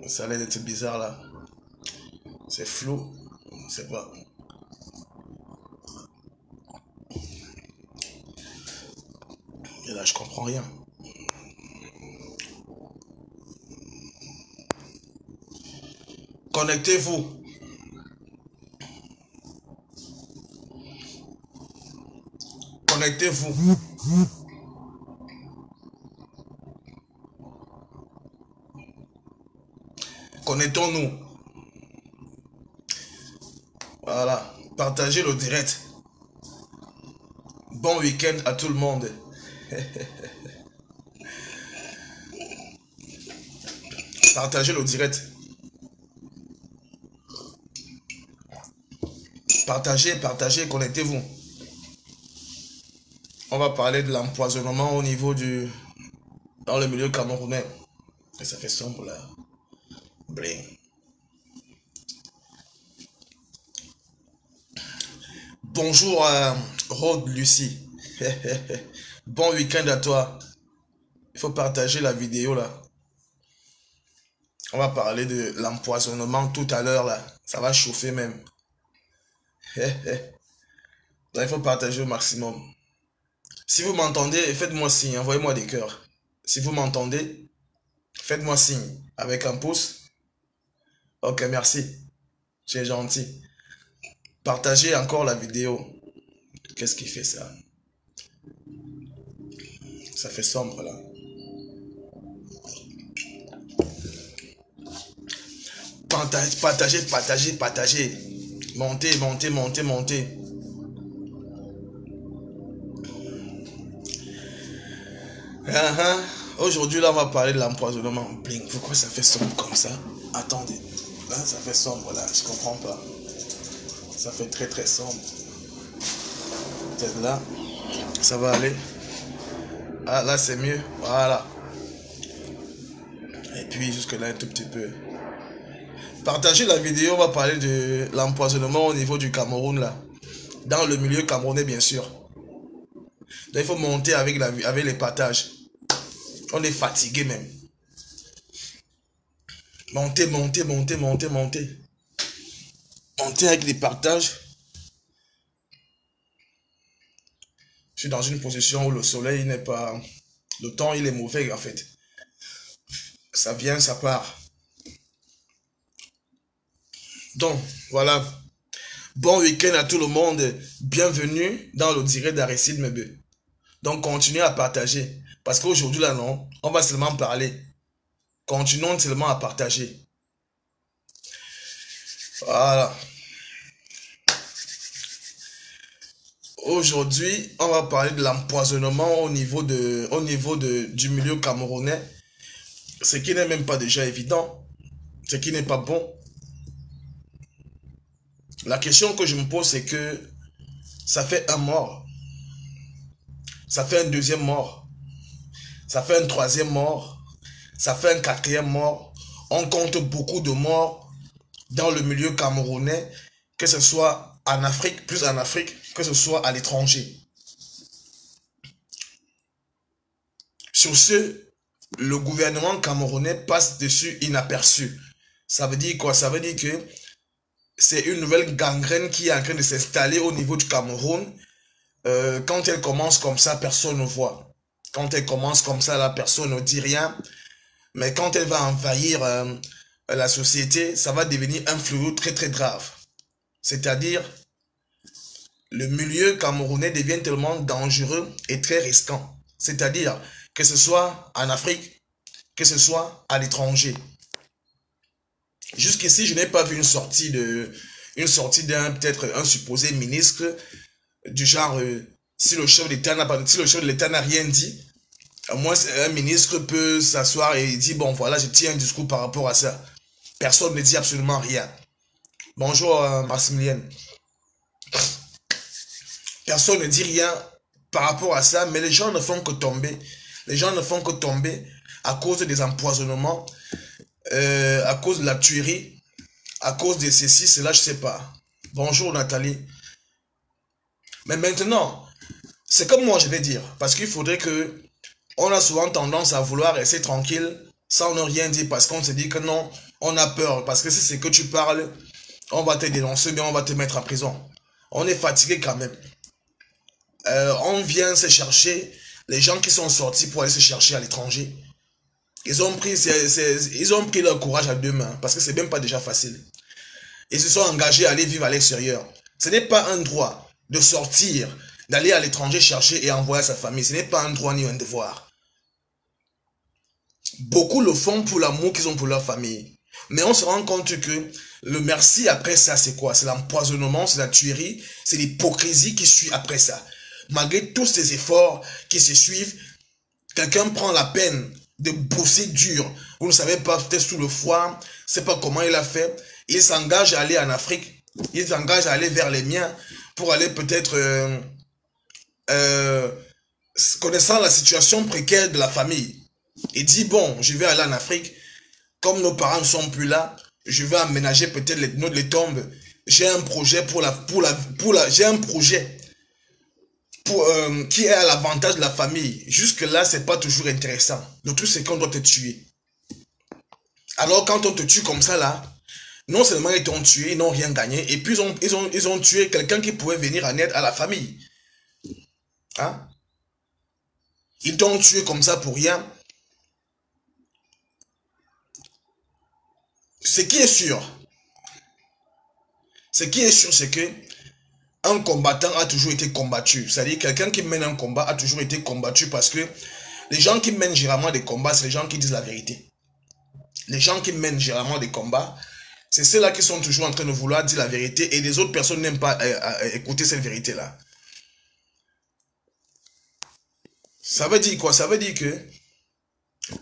Ça a l'air d'être bizarre là. C'est flou. Je sais pas. Et là, je comprends rien. Connectez-vous. Connectez-vous. Connectons-nous. Voilà. Partagez le direct. Bon week-end à tout le monde. Partagez le direct. Partagez, connectez-vous. On va parler de l'empoisonnement au niveau du... dans le milieu camerounais. Et ça fait sombre là. Bling. Bonjour Rod Lucie. Bon week-end à toi. Il faut partager la vidéo là. On va parler de l'empoisonnement tout à l'heure là. Ça va chauffer même. Donc, il faut partager au maximum. Si vous m'entendez, faites-moi signe. Envoyez-moi des cœurs. Si vous m'entendez, faites-moi signe. Avec un pouce. Ok, merci. Tu es gentil. Partagez encore la vidéo. Qu'est-ce qui fait ça? Ça fait sombre là. Partagez. Montez. Aujourd'hui là on va parler de l'empoisonnement. Blink, pourquoi ça fait sombre comme ça? Attendez. Là ça fait sombre là, je comprends pas. Ça fait très sombre. Peut-être là, ça va aller. Ah là c'est mieux, voilà. Et puis jusque là un tout petit peu. Partagez la vidéo, on va parler de l'empoisonnement au niveau du Cameroun là. Dans le milieu camerounais bien sûr. Donc il faut monter avec les partages. On est fatigué même. Montez. Montez avec les partages. Je suis dans une position où le soleil n'est pas... Le temps il est mauvais en fait. Ça vient, ça part. Donc, voilà. Bon week-end à tout le monde. Bienvenue dans le direct d'Aristide Mebe. Donc, continuez à partager. Parce qu'aujourd'hui, là, non, on va seulement parler. Continuons seulement à partager. Voilà. Aujourd'hui, on va parler de l'empoisonnement au niveau du milieu camerounais. Ce qui n'est même pas déjà évident. Ce qui n'est pas bon. La question que je me pose, c'est que ça fait un mort. Ça fait un deuxième mort. Ça fait un troisième mort. Ça fait un quatrième mort. On compte beaucoup de morts dans le milieu camerounais, que ce soit en Afrique, plus en Afrique, que ce soit à l'étranger. Sur ce, le gouvernement camerounais passe dessus inaperçu. Ça veut dire quoi? Ça veut dire que c'est une nouvelle gangrène qui est en train de s'installer au niveau du Cameroun. Quand elle commence comme ça, personne ne voit. Quand elle commence comme ça, la personne ne dit rien. Mais quand elle va envahir la société, ça va devenir un fléau très grave. C'est-à-dire, le milieu camerounais devient tellement dangereux et très risquant. C'est-à-dire, que ce soit en Afrique, que ce soit à l'étranger. Jusqu'ici, je n'ai pas vu une sortie d'un peut-être un supposé ministre du genre, si le chef de l'État n'a rien dit, moi, un ministre peut s'asseoir et dire, bon, voilà, je tiens un discours par rapport à ça. Personne ne dit absolument rien. Bonjour, Maximilienne. Personne ne dit rien par rapport à ça, mais les gens ne font que tomber. Les gens ne font que tomber à cause des empoisonnements, à cause de la tuerie, à cause de ceci, cela, je sais pas. Bonjour, Nathalie. Mais maintenant, c'est comme moi, je vais dire, parce qu'il faudrait que... On a souvent tendance à vouloir rester tranquille sans ne rien dire parce qu'on se dit que non, On a peur parce que si c'est que tu parles, on va te dénoncer, bien on va te mettre en prison. On est fatigué quand même. On vient se chercher, les gens qui sont sortis pour aller se chercher à l'étranger, ils ont pris leur courage à deux mains parce que c'est même pas déjà facile. Ils se sont engagés à aller vivre à l'extérieur. Ce n'est pas un droit de sortir, d'aller à l'étranger chercher et envoyer à sa famille. Ce n'est pas un droit ni un devoir. Beaucoup le font pour l'amour qu'ils ont pour leur famille. Mais on se rend compte que le merci après ça, c'est quoi? C'est l'empoisonnement, c'est la tuerie, c'est l'hypocrisie qui suit après ça. Malgré tous ces efforts qui se suivent, quelqu'un prend la peine de bosser dur. Vous ne savez pas, peut-être sous le froid, c'est pas comment il a fait. Il s'engage à aller en Afrique. Il s'engage à aller vers les miens pour aller peut-être connaissant la situation précaire de la famille. Il dit bon, je vais aller en Afrique. Comme nos parents ne sont plus là, je vais aménager peut-être les tombes. J'ai un projet j'ai un projet qui est à l'avantage de la famille. Jusque là, c'est pas toujours intéressant. Le truc c'est qu'on doit te tuer. Alors quand on te tue comme ça là, non seulement ils t'ont tué, ils n'ont rien gagné, et puis ils ont tué quelqu'un qui pouvait venir en aide à la famille. Hein? Ils t'ont tué comme ça pour rien. Ce qui est sûr, c'est que un combattant a toujours été combattu. C'est-à-dire quelqu'un qui mène un combat a toujours été combattu parce que les gens qui mènent généralement des combats, c'est les gens qui disent la vérité. Les gens qui mènent généralement des combats, c'est ceux-là qui sont toujours en train de vouloir dire la vérité et les autres personnes n'aiment pas écouter cette vérité-là. Ça veut dire quoi? Ça veut dire que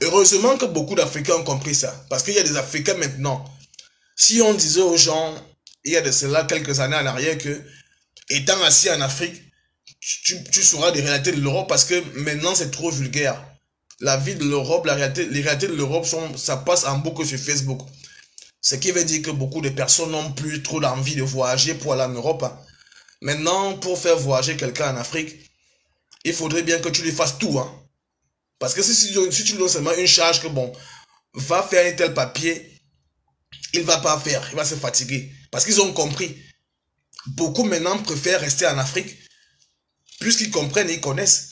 heureusement que beaucoup d'Africains ont compris ça. Parce qu'il y a des Africains maintenant. Si on disait aux gens, il y a de cela quelques années en arrière que, étant assis en Afrique, tu sauras des réalités de l'Europe parce que maintenant c'est trop vulgaire. La vie de l'Europe, les réalités de l'Europe, ça passe en boucle sur Facebook. Ce qui veut dire que beaucoup de personnes n'ont plus trop d'envie de voyager pour aller en Europe. Maintenant, pour faire voyager quelqu'un en Afrique, il faudrait bien que tu lui fasses tout. Hein. Parce que si tu lui donnes seulement une charge que bon, va faire un tel papier, il va pas faire, il va se fatiguer. Parce qu'ils ont compris. Beaucoup maintenant préfèrent rester en Afrique, puisqu'ils comprennent et ils connaissent.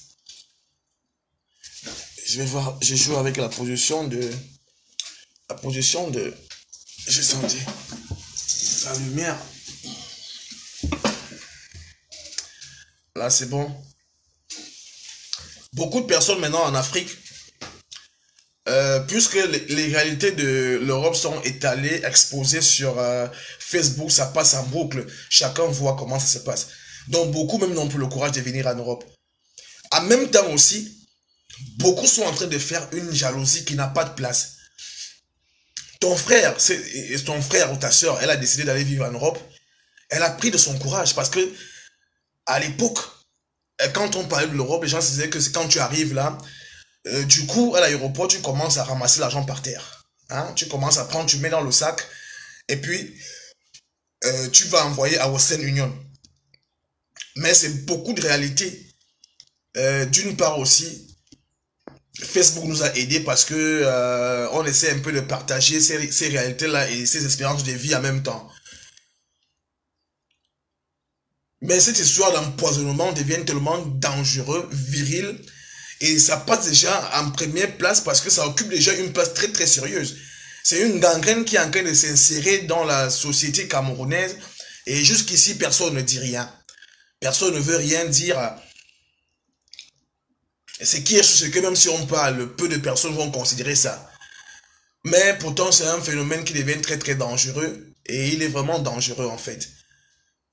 Je vais voir, je joue avec la position de... J'ai senti la lumière. Là, c'est bon. Beaucoup de personnes maintenant en Afrique, puisque les réalités de l'Europe sont étalées, exposées sur Facebook, ça passe en boucle. Chacun voit comment ça se passe. Donc beaucoup même n'ont plus le courage de venir en Europe. En même temps aussi, beaucoup sont en train de faire une jalousie qui n'a pas de place. Ton frère ou ta soeur, elle a décidé d'aller vivre en Europe. Elle a pris de son courage parce que à l'époque, quand on parlait de l'Europe, les gens se disaient que c'est quand tu arrives là, du coup, à l'aéroport, tu commences à ramasser l'argent par terre. Hein? Tu commences à prendre, tu mets dans le sac, et puis tu vas envoyer à Western Union. Mais c'est beaucoup de réalité. D'une part aussi, Facebook nous a aidés parce que on essaie un peu de partager ces réalités-là et ces expériences de vie en même temps. Mais cette histoire d'empoisonnement devient tellement dangereux, viril, et ça passe déjà en première place parce que ça occupe déjà une place très très sérieuse. C'est une gangrène qui est en train de s'insérer dans la société camerounaise et jusqu'ici personne ne dit rien. Personne ne veut rien dire. Ce qui est ce que même si on parle, peu de personnes vont considérer ça. Mais pourtant c'est un phénomène qui devient très très dangereux et il est vraiment dangereux en fait.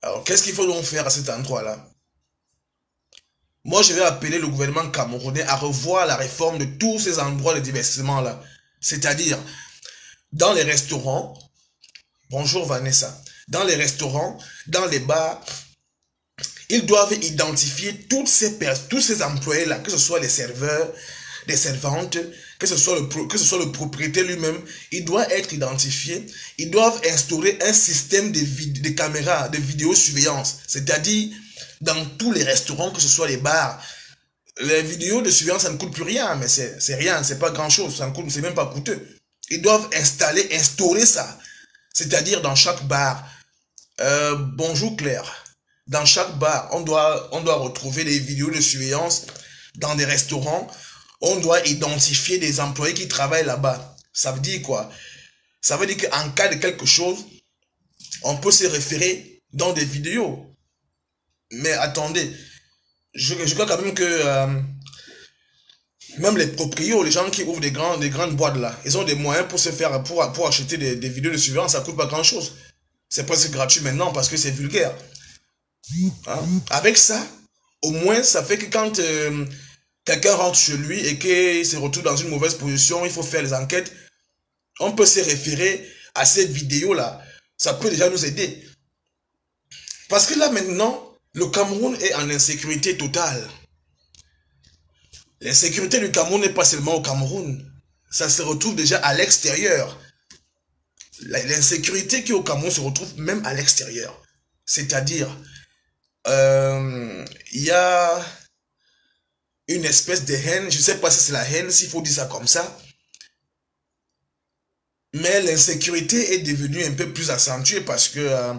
Alors qu'est-ce qu'il faut donc faire à cet endroit-là? Moi, je vais appeler le gouvernement camerounais à revoir la réforme de tous ces endroits de divertissement-là. C'est-à-dire, dans les restaurants, bonjour Vanessa, dans les restaurants, dans les bars, ils doivent identifier tous ces employés-là, que ce soit les serveurs, les servantes, que ce soit le propriétaire lui-même, il doit être identifié. Ils doivent instaurer un système de caméras, de vidéosurveillance, c'est-à-dire dans tous les restaurants, que ce soit les bars. Les vidéos de surveillance, ça ne coûte plus rien, mais c'est rien, c'est pas grand-chose, c'est même pas coûteux. Ils doivent instaurer ça. C'est-à-dire dans chaque bar. Bonjour Claire. Dans chaque bar, on doit retrouver des vidéos de surveillance. Dans des restaurants, on doit identifier des employés qui travaillent là-bas. Ça veut dire quoi? Ça veut dire qu'en cas de quelque chose, on peut se référer dans des vidéos. Mais attendez, je crois quand même que même les proprios, les gens qui ouvrent des grandes boîtes là, ils ont des moyens pour se faire, pour acheter des vidéos de surveillance, ça coûte pas grand chose. C'est presque gratuit maintenant parce que c'est vulgaire. Hein? Avec ça, au moins, ça fait que quand quelqu'un rentre chez lui et qu'il se retrouve dans une mauvaise position, il faut faire les enquêtes, on peut se référer à ces vidéos-là. Ça peut déjà nous aider. Parce que là, maintenant, le Cameroun est en insécurité totale. L'insécurité du Cameroun n'est pas seulement au Cameroun. Ça se retrouve déjà à l'extérieur. L'insécurité qui est au Cameroun se retrouve même à l'extérieur. C'est-à-dire, il y a une espèce de haine, je ne sais pas si c'est la haine, s'il faut dire ça comme ça, mais l'insécurité est devenue un peu plus accentuée parce que,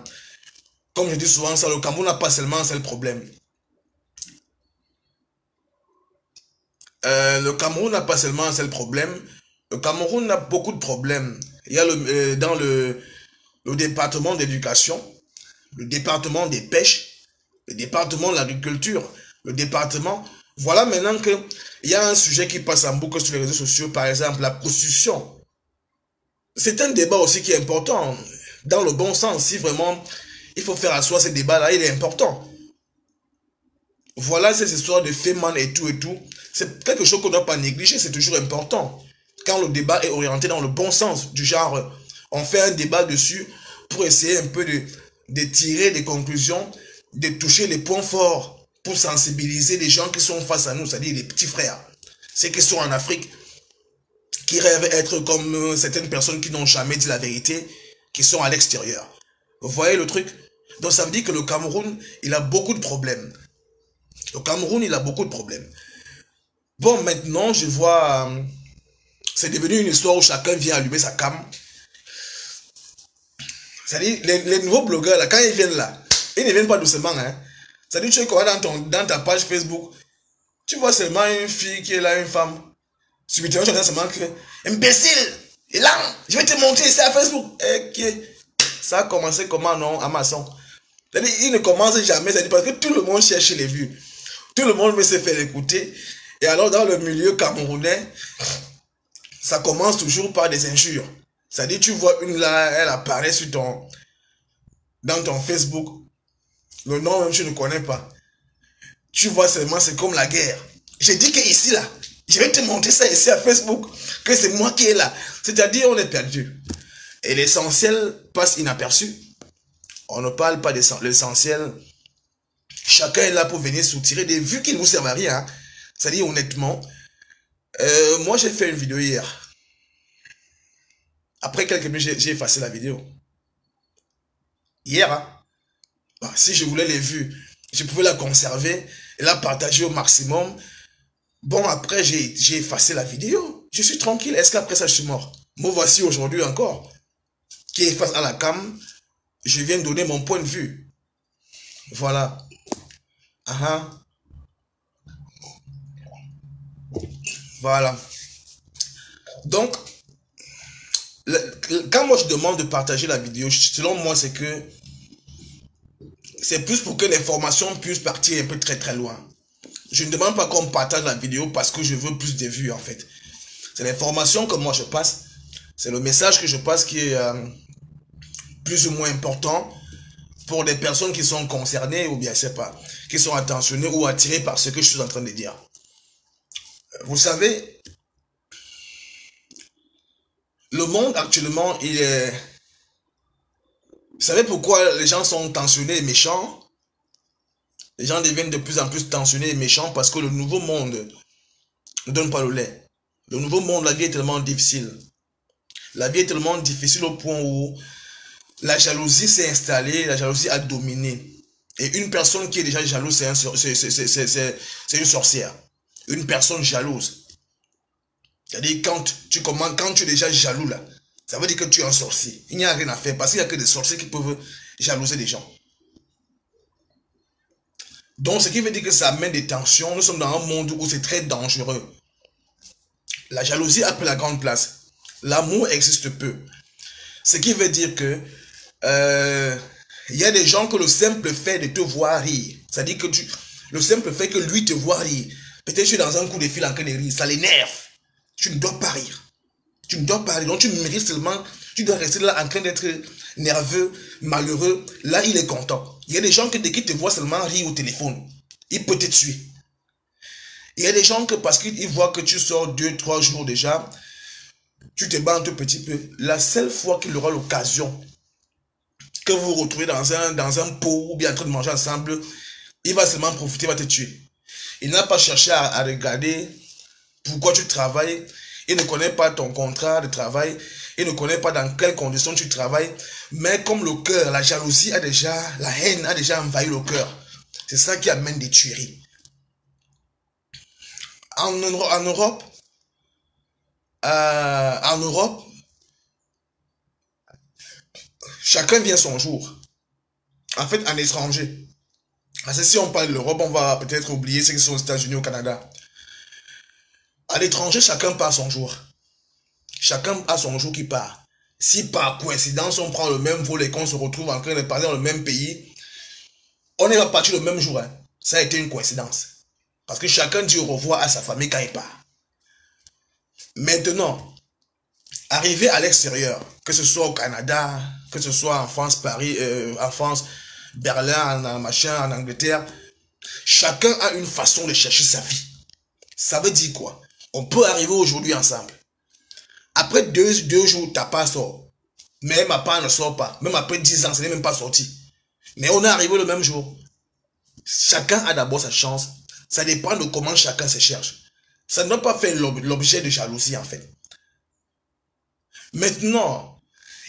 comme je dis souvent, ça, le Cameroun n'a pas seulement un seul problème. Le Cameroun n'a pas seulement un seul problème, le Cameroun a beaucoup de problèmes. Il y a dans le département d'éducation, le département des pêches, le département de l'agriculture, le département... Voilà maintenant qu'il y a un sujet qui passe en boucle sur les réseaux sociaux, par exemple la prostitution. C'est un débat aussi qui est important, dans le bon sens, si vraiment il faut faire asseoir ce débat-là, il est important. Voilà ces histoires de féman et tout, c'est quelque chose qu'on ne doit pas négliger, c'est toujours important. Quand le débat est orienté dans le bon sens, du genre, on fait un débat dessus pour essayer un peu de tirer des conclusions, de toucher les points forts, pour sensibiliser les gens qui sont face à nous, c'est-à-dire les petits frères, ceux qui sont en Afrique, qui rêvent être comme certaines personnes qui n'ont jamais dit la vérité, qui sont à l'extérieur. Vous voyez le truc? Donc ça veut dire que le Cameroun, il a beaucoup de problèmes. Le Cameroun, il a beaucoup de problèmes. Bon, maintenant, je vois... c'est devenu une histoire où chacun vient allumer sa cam. C'est-à-dire, les nouveaux blogueurs, là, quand ils viennent là, ils ne viennent pas doucement, hein. C'est-à-dire, tu es dans ta page Facebook, tu vois seulement une fille qui est là, une femme. Subitement, tu entends seulement que, imbécile, et là, je vais te montrer ici à Facebook. Ça a commencé comment, non, à maçon. C'est-à-dire, il ne commence jamais, c'est-à-dire parce que tout le monde cherche les vues. Tout le monde veut se faire écouter. Et alors, dans le milieu camerounais, ça commence toujours par des injures. C'est-à-dire, tu vois une là, elle apparaît dans ton Facebook. Le nom même, tu ne connais pas. Tu vois seulement, c'est comme la guerre. J'ai dit que ici, là, je vais te montrer ça ici à Facebook, que c'est moi qui est là. C'est-à-dire, on est perdu. Et l'essentiel passe inaperçu. On ne parle pas de l'essentiel. Chacun est là pour venir soutirer des vues qui ne vous servent à rien. C'est-à-dire, honnêtement, moi, j'ai fait une vidéo hier. Après quelques minutes, j'ai effacé la vidéo. Hier, hein. Bah, si je voulais les vues, je pouvais la conserver et la partager au maximum. Bon, après, j'ai effacé la vidéo. Je suis tranquille. Est-ce qu'après ça, je suis mort? Me voici aujourd'hui encore, qui est face à la cam. Je viens de donner mon point de vue. Voilà. Voilà. Donc, quand moi je demande de partager la vidéo, selon moi, c'est que c'est plus pour que l'information puisse partir un peu très loin. Je ne demande pas qu'on partage la vidéo parce que je veux plus de vues en fait. C'est l'information que moi je passe. C'est le message que je passe qui est plus ou moins important pour des personnes qui sont concernées ou bien je sais pas, qui sont attentionnées ou attirées par ce que je suis en train de dire. Vous savez, le monde actuellement, il est... Vous savez pourquoi les gens sont tentionnés et méchants? Les gens deviennent de plus en plus tentionnés et méchants parce que le nouveau monde ne donne pas le lait. Le nouveau monde, la vie est tellement difficile. La vie est tellement difficile au point où la jalousie s'est installée, la jalousie a dominé. Et une personne qui est déjà jalouse, c'est une sorcière. Une personne jalouse. C'est-à-dire, quand tu es déjà jaloux, là, ça veut dire que tu es un sorcier. Il n'y a rien à faire parce qu'il n'y a que des sorciers qui peuvent jalouser des gens. Donc, ce qui veut dire que ça amène des tensions. Nous sommes dans un monde où c'est très dangereux. La jalousie a pris la grande place. L'amour existe peu. Ce qui veut dire que il y a des gens que le simple fait de te voir rire, c'est-à-dire que le simple fait que lui te voit rire, peut-être tu es dans un coup de fil en train de rire, ça l'énerve. Tu ne dois pas rire. Tu ne dois pas rire. Donc tu mérites seulement, tu dois rester là en train d'être nerveux, malheureux. Là, il est content. Il y a des gens que dès qu'ils te voient seulement rire au téléphone, il peut te tuer. Il y a des gens que parce qu'ils voient que tu sors 2, 3 jours déjà, tu te bats un tout petit peu. La seule fois qu'il aura l'occasion que vous vous retrouvez dans un pot ou bien en train de manger ensemble, il va seulement profiter, il va te tuer. Il n'a pas cherché à regarder pourquoi tu travailles. Il ne connaît pas ton contrat de travail. Il ne connaît pas dans quelles conditions tu travailles. Mais comme le cœur, la jalousie la haine a déjà envahi le cœur. C'est ça qui amène des tueries. En Europe, chacun vient son jour. En fait, en étranger. Parce que si on parle de l'Europe, on va peut-être oublier ceux qui sont aux États-Unis, au Canada. À l'étranger, chacun part son jour. Chacun a son jour qui part. Si par coïncidence, on prend le même vol et qu'on se retrouve en train de parler dans le même pays, on n'est pas parti le même jour. Hein. Ça a été une coïncidence. Parce que chacun dit au revoir à sa famille quand il part. Maintenant, arriver à l'extérieur, que ce soit au Canada, que ce soit en France, Paris, en France, Berlin, en machin, en Angleterre, chacun a une façon de chercher sa vie. Ça veut dire quoi? On peut arriver aujourd'hui ensemble. Après deux jours, ta part sort. Mais ma part ne sort pas. Même après 10 ans, ce n'est même pas sorti. Mais on est arrivé le même jour. Chacun a d'abord sa chance. Ça dépend de comment chacun se cherche. Ça ne doit pas faire l'objet de jalousie en fait. Maintenant,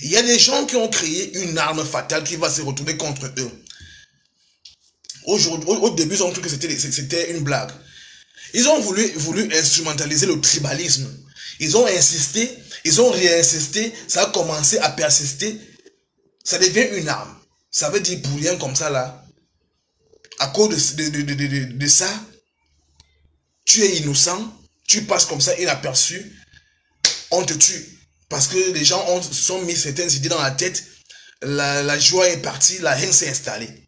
il y a des gens qui ont créé une arme fatale qui va se retourner contre eux. Au début, ils ont cru que c'était une blague. Ils ont voulu instrumentaliser le tribalisme. Ils ont insisté, ils ont réinsisté, ça a commencé à persister. Ça devient une arme. Ça veut dire pour rien comme ça là. À cause de ça, tu es innocent, tu passes comme ça inaperçu, on te tue. Parce que les gens se sont mis certaines idées dans la tête, la joie est partie, la haine s'est installée.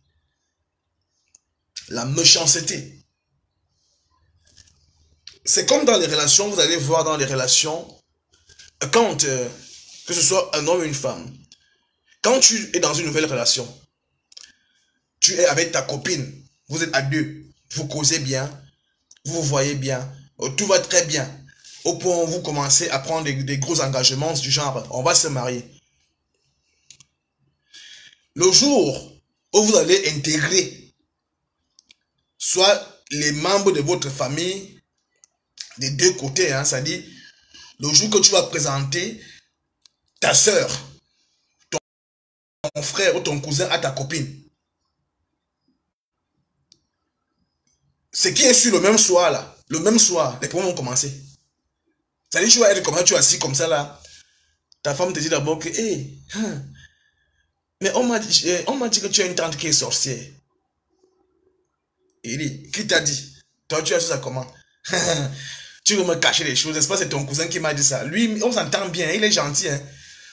La méchanceté. C'est comme dans les relations, vous allez voir dans les relations, quand, que ce soit un homme ou une femme, quand tu es dans une nouvelle relation, tu es avec ta copine, vous êtes à deux, vous causez bien, vous vous voyez bien, tout va très bien, au point où vous commencez à prendre des gros engagements du genre, on va se marier. Le jour où vous allez intégrer soit les membres de votre famille, des deux côtés, hein, c'est-à-dire le jour que tu vas présenter ta soeur, ton frère ou ton cousin à ta copine, ce qui est sur le même soir là, le même soir, les problèmes vont commencer. C'est-à-dire tu vas être comme ça, tu es assis comme ça là, ta femme te dit d'abord que, hey, mais on m'a dit que tu as une tante qui est sorcière. Il dit, qui t'a dit? Toi tu as fait ça comment? Tu veux me cacher les choses, n'est-ce pas? C'est ton cousin qui m'a dit ça. Lui, on s'entend bien, il est gentil. Hein?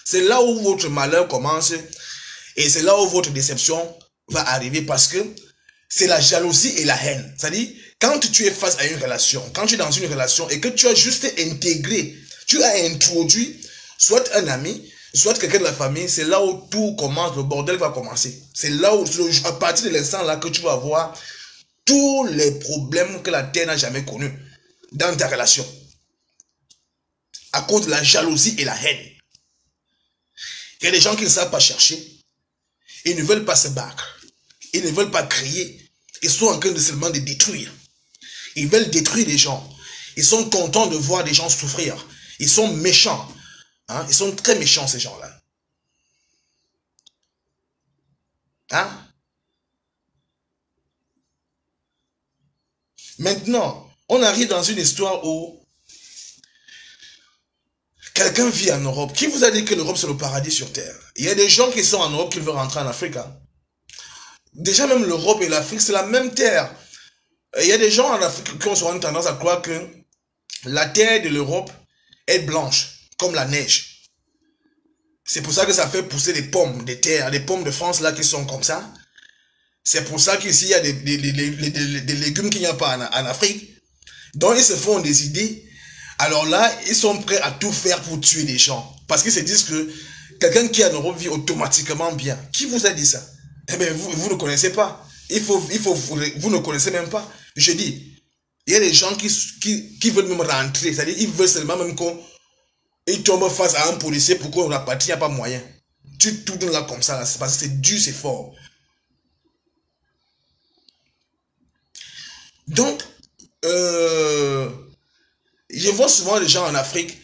C'est là où votre malheur commence et c'est là où votre déception va arriver parce que c'est la jalousie et la haine. C'est-à-dire, quand tu es face à une relation, quand tu es dans une relation et que tu as juste intégré, tu as introduit soit un ami, soit quelqu'un de la famille, c'est là où tout commence, le bordel va commencer. C'est là où, à partir de l'instant là que tu vas voir tous les problèmes que la terre n'a jamais connus dans ta relation. À cause de la jalousie et la haine. Il y a des gens qui ne savent pas chercher. Ils ne veulent pas se battre. Ils ne veulent pas crier. Ils sont en train de seulement de détruire. Ils veulent détruire les gens. Ils sont contents de voir des gens souffrir. Ils sont méchants. Hein? Ils sont très méchants ces gens-là. Hein? Maintenant, on arrive dans une histoire où Quelqu'un vit en Europe. Qui vous a dit que l'Europe c'est le paradis sur terre? Il y a des gens qui sont en Europe qui veulent rentrer en Afrique. Hein. Déjà même l'Europe et l'Afrique c'est la même terre. Il y a des gens en Afrique qui ont souvent tendance à croire que la terre de l'Europe est blanche, comme la neige. C'est pour ça que ça fait pousser des pommes de terre, des pommes de France là qui sont comme ça. C'est pour ça qu'ici il y a des légumes qu'il n'y a pas en Afrique. Donc ils se font des idées. Alors là, ils sont prêts à tout faire pour tuer des gens. Parce qu'ils se disent que quelqu'un qui est en Europe vit automatiquement bien. Qui vous a dit ça? Eh bien, vous ne connaissez pas. Vous ne connaissez même pas. Je dis, il y a des gens qui veulent même rentrer. C'est-à-dire, ils veulent seulement même qu'ils tombent face à un policier pour qu'on rapatrie, il n'y a pas moyen. Tu tournes là comme ça, là, parce que c'est dur, c'est fort. Donc, je vois souvent les gens en Afrique,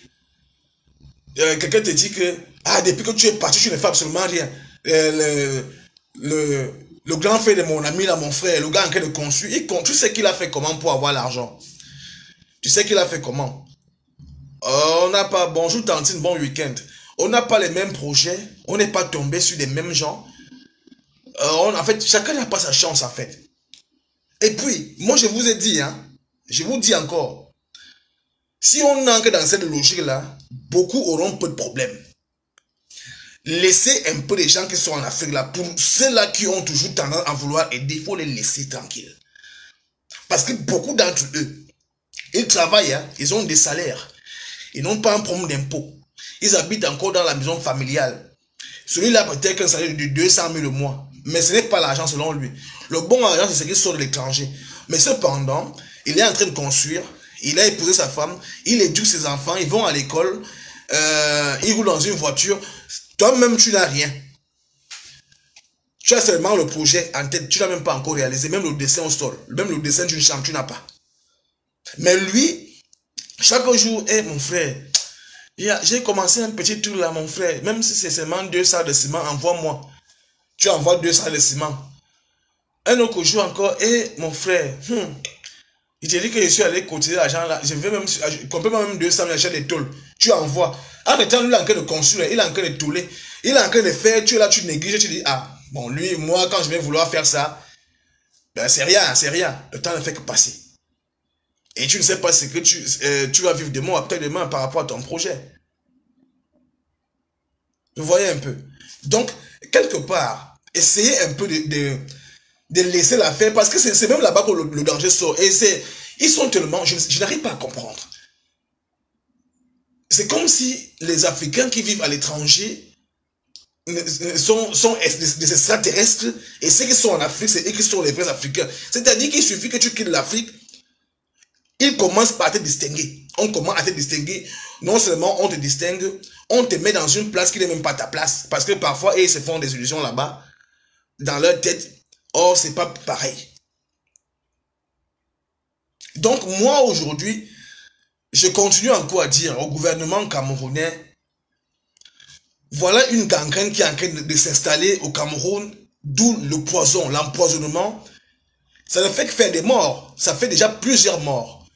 quelqu'un te dit que, ah, depuis que tu es parti, tu ne fais absolument rien. Le grand frère de mon ami, là, mon frère, le gars en train de construire, tu sais qu'il a fait comment pour avoir l'argent? Tu sais qu'il a fait comment? On n'a pas, bonjour Tantine, bon week-end. On n'a pas les mêmes projets, on n'est pas tombé sur les mêmes gens. En fait, chacun n'a pas sa chance, en fait. Et puis, moi je vous ai dit, hein, je vous dis encore, si on entre dans cette logique-là, beaucoup auront peu de problèmes. Laissez un peu les gens qui sont en Afrique là, pour ceux-là qui ont toujours tendance à vouloir aider, il faut les laisser tranquilles. Parce que beaucoup d'entre eux, ils travaillent, hein, ils ont des salaires, ils n'ont pas un problème d'impôt. Ils habitent encore dans la maison familiale. Celui-là peut-être qu'un salaire de 200 000 le mois, mais ce n'est pas l'argent selon lui. Le bon argent, c'est ce qui sort de l'étranger. Mais cependant, il est en train de construire, il a épousé sa femme, il éduque ses enfants, ils vont à l'école, ils roulent dans une voiture. Toi-même, tu n'as rien. Tu as seulement le projet en tête, tu n'as même pas encore réalisé, même le dessin au sol, même le dessin d'une chambre, tu n'as pas. Mais lui, chaque jour, hey, mon frère, j'ai commencé un petit truc là, mon frère, même si c'est seulement 2 salles de ciment, envoie-moi. Tu envoies 2 salles de ciment. Un autre jour encore, hey, mon frère, il te dit que je suis allé cotiser l'argent là, je vais même, complètement même 200 000 achèter des tôles. Tu envoies. En même temps, lui, il est en train de construire, il est en train de tôler, il est en train de faire, tu es là, tu négliges, tu dis, ah, bon, lui, moi, quand je vais vouloir faire ça, ben, c'est rien, c'est rien. Le temps ne fait que passer. Et tu ne sais pas ce que tu vas vivre demain ou après-demain par rapport à ton projet. Vous voyez un peu. Donc, quelque part, essayez un peu de laisser l'affaire parce que c'est même là-bas que le danger sort. Et ils sont tellement, je n'arrive pas à comprendre. C'est comme si les Africains qui vivent à l'étranger sont des extraterrestres et ceux qui sont en Afrique, c'est eux qui sont les vrais Africains. C'est-à-dire qu'il suffit que tu quittes l'Afrique, ils commencent par te distinguer. On commence à te distinguer. Non seulement on te distingue, on te met dans une place qui n'est même pas ta place. Parce que parfois, ils se font des illusions là-bas, dans leur tête. Or, c'est pas pareil. Donc, moi, aujourd'hui, je continue encore à dire au gouvernement camerounais, voilà une gangrène qui est en train de s'installer au Cameroun, d'où le poison, l'empoisonnement. Ça ne fait que faire des morts. Ça fait déjà plusieurs morts.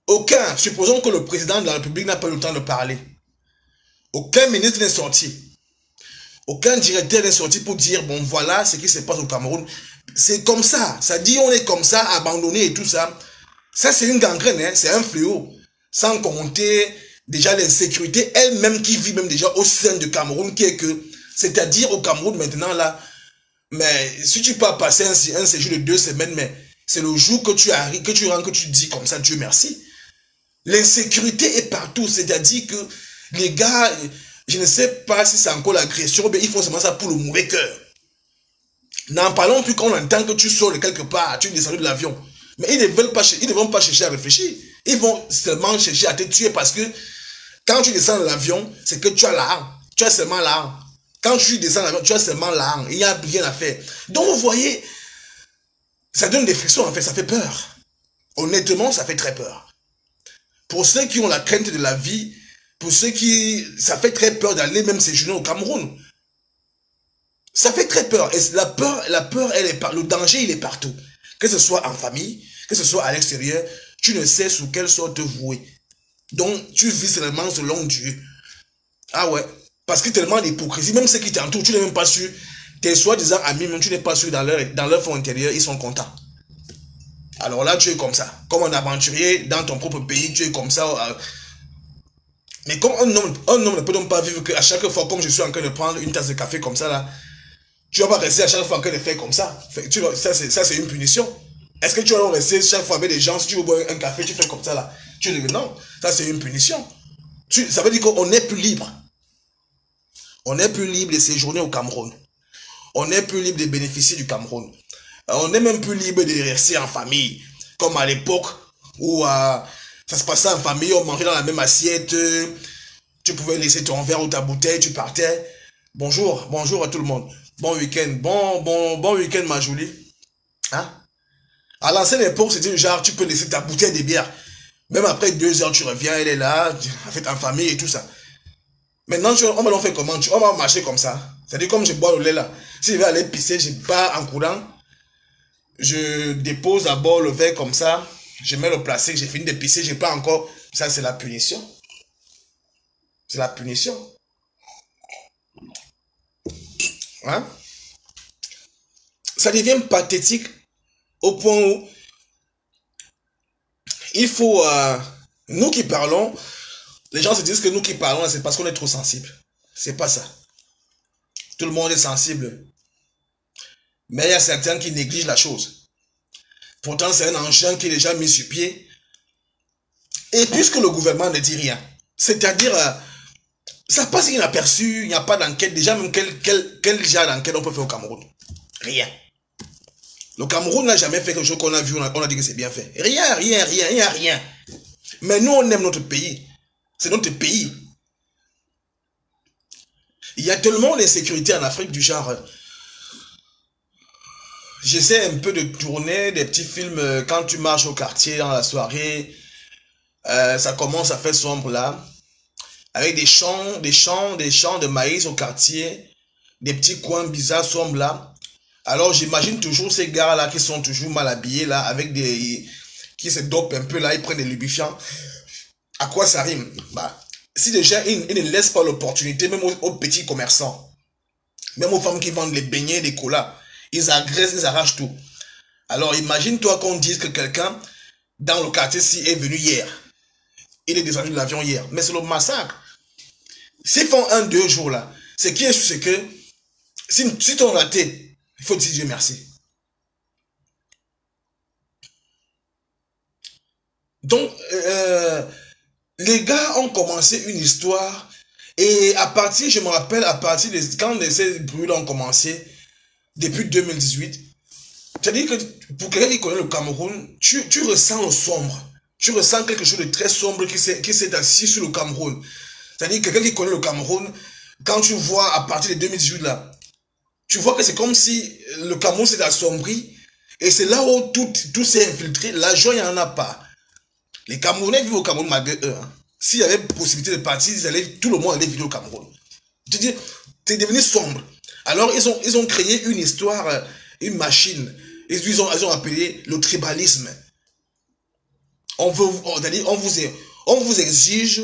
Aucun, supposons que le président de la République n'a pas eu le temps de parler. Aucun ministre n'est sorti. Aucun directeur n'est sorti pour dire, bon voilà ce qui se passe au Cameroun. C'est comme ça. Ça dit on est comme ça, abandonné et tout ça. Ça c'est une gangrène, hein, c'est un fléau. Sans compter déjà l'insécurité elle-même qui vit même déjà au sein du Cameroun, qui est que, c'est-à-dire au Cameroun maintenant là, mais si tu peux passer un séjour de 2 semaines, mais c'est le jour que tu arrives, que tu rentres, que tu dis comme ça, Dieu merci. L'insécurité est partout, c'est-à-dire que les gars, je ne sais pas si c'est encore l'agression, mais ils font seulement ça pour le mauvais cœur. N'en parlons plus quand on entend que tu sors de quelque part, tu descends de l'avion. Mais ils ne vont pas chercher à réfléchir. Ils vont seulement chercher à te tuer parce que quand tu descends de l'avion, c'est que tu as l'arme. Tu as seulement l'arme. Quand tu descends de l'avion, tu as seulement l'arme. Il n'y a rien à faire. Donc vous voyez, ça donne des frictions en fait, ça fait peur. Honnêtement, ça fait très peur. Pour ceux qui ont la crainte de la vie, pour ceux qui... ça fait très peur d'aller même séjourner au Cameroun. Ça fait très peur. Et la peur, elle est le danger, il est partout. Que ce soit en famille, que ce soit à l'extérieur, tu ne sais sous quelle sorte te vouer. Donc, tu vis seulement selon Dieu. Ah ouais. Parce que tellement d'hypocrisie, même ceux qui t'entourent, tu n'es même pas sûr. Tes soi-disant amis, même tu n'es pas sûr dans leur fond intérieur, ils sont contents. Alors là, tu es comme ça. Comme un aventurier dans ton propre pays, tu es comme ça. Mais comme un homme ne peut donc pas vivre qu'à chaque fois, comme je suis en train de prendre une tasse de café comme ça, là, tu vas pas rester à chaque fois en train de faire comme ça. Ça, c'est une punition. Est-ce que tu vas rester chaque fois avec des gens, si tu veux boire un café, tu fais comme ça, là. Tu dis non, ça c'est une punition. Ça veut dire qu'on est plus libre. On est plus libre de séjourner au Cameroun. On est plus libre de bénéficier du Cameroun. On est même plus libre de rester en famille. Comme à l'époque où ça se passait en famille, on mangeait dans la même assiette. Tu pouvais laisser ton verre ou ta bouteille, tu partais. Bonjour, bonjour à tout le monde. Bon week-end, bon week-end ma jolie. Hein? À l'ancienne époque, c'était genre, tu peux laisser ta bouteille de bière. Même après 2 heures, tu reviens, elle est là, en fait, en famille et tout ça. Maintenant, on va l'en faire comment? On va marcher comme ça. C'est-à-dire, comme je bois le lait là. Si je vais aller pisser, je pars en courant. Je dépose d'abord le verre comme ça. Je mets le plastique, j'ai fini de pisser, je pars encore. Ça, c'est la punition. C'est la punition. Hein? Ça devient pathétique au point où il faut... nous qui parlons, les gens se disent que nous qui parlons, c'est parce qu'on est trop sensible. C'est pas ça. Tout le monde est sensible. Mais il y a certains qui négligent la chose. Pourtant, c'est un engin qui est déjà mis sur pied. Et puisque le gouvernement ne dit rien, c'est-à-dire, ça passe inaperçu, il n'y a pas d'enquête. Déjà, même quel genre d'enquête on peut faire au Cameroun? Rien. Le Cameroun n'a jamais fait quelque chose qu'on a vu, on a dit que c'est bien fait. Rien, il n'y a rien. Mais nous, on aime notre pays. C'est notre pays. Il y a tellement d'insécurité en Afrique du genre. J'essaie un peu de tourner des petits films quand tu marches au quartier dans la soirée. Ça commence à faire sombre là. Avec des champs de maïs au quartier. Des petits coins bizarres sombres là. Alors j'imagine toujours ces gars là qui sont toujours mal habillés là. Avec des... qui se dopent un peu là. Ils prennent des lubrifiants. À quoi ça rime? Bah, si déjà ils ne laissent pas l'opportunité même aux petits commerçants. Même aux femmes qui vendent les beignets, les colas. Ils agressent, ils arrachent tout. Alors imagine-toi qu'on dise que quelqu'un dans le quartier-ci est venu hier. Il est descendu de l'avion hier. Mais c'est le massacre. S'ils font 1-2 jours là, ce qui est sûr, c'est que si t'es raté, il faut dire Dieu merci. Donc, les gars ont commencé une histoire. Et à partir, je me rappelle, à partir de quand ces bruits-là ont commencé, depuis 2018, c'est-à-dire que pour quelqu'un qui connaît le Cameroun, tu ressens le sombre. Tu ressens quelque chose de très sombre qui s'est assis sur le Cameroun. C'est-à-dire que quelqu'un qui connaît le Cameroun, quand tu vois à partir de 2018 là, tu vois que c'est comme si le Cameroun s'est assombri. Et c'est là où tout s'est infiltré. La joie, il n'y en a pas. Les Camerounais vivent au Cameroun malgré eux. Hein. S'il y avait possibilité de partir, tout le monde allait vivre au Cameroun. Tu dis, c'est devenu sombre. Alors, ils ont créé une histoire, une machine. Ils ont appelé le tribalisme. On vous exige,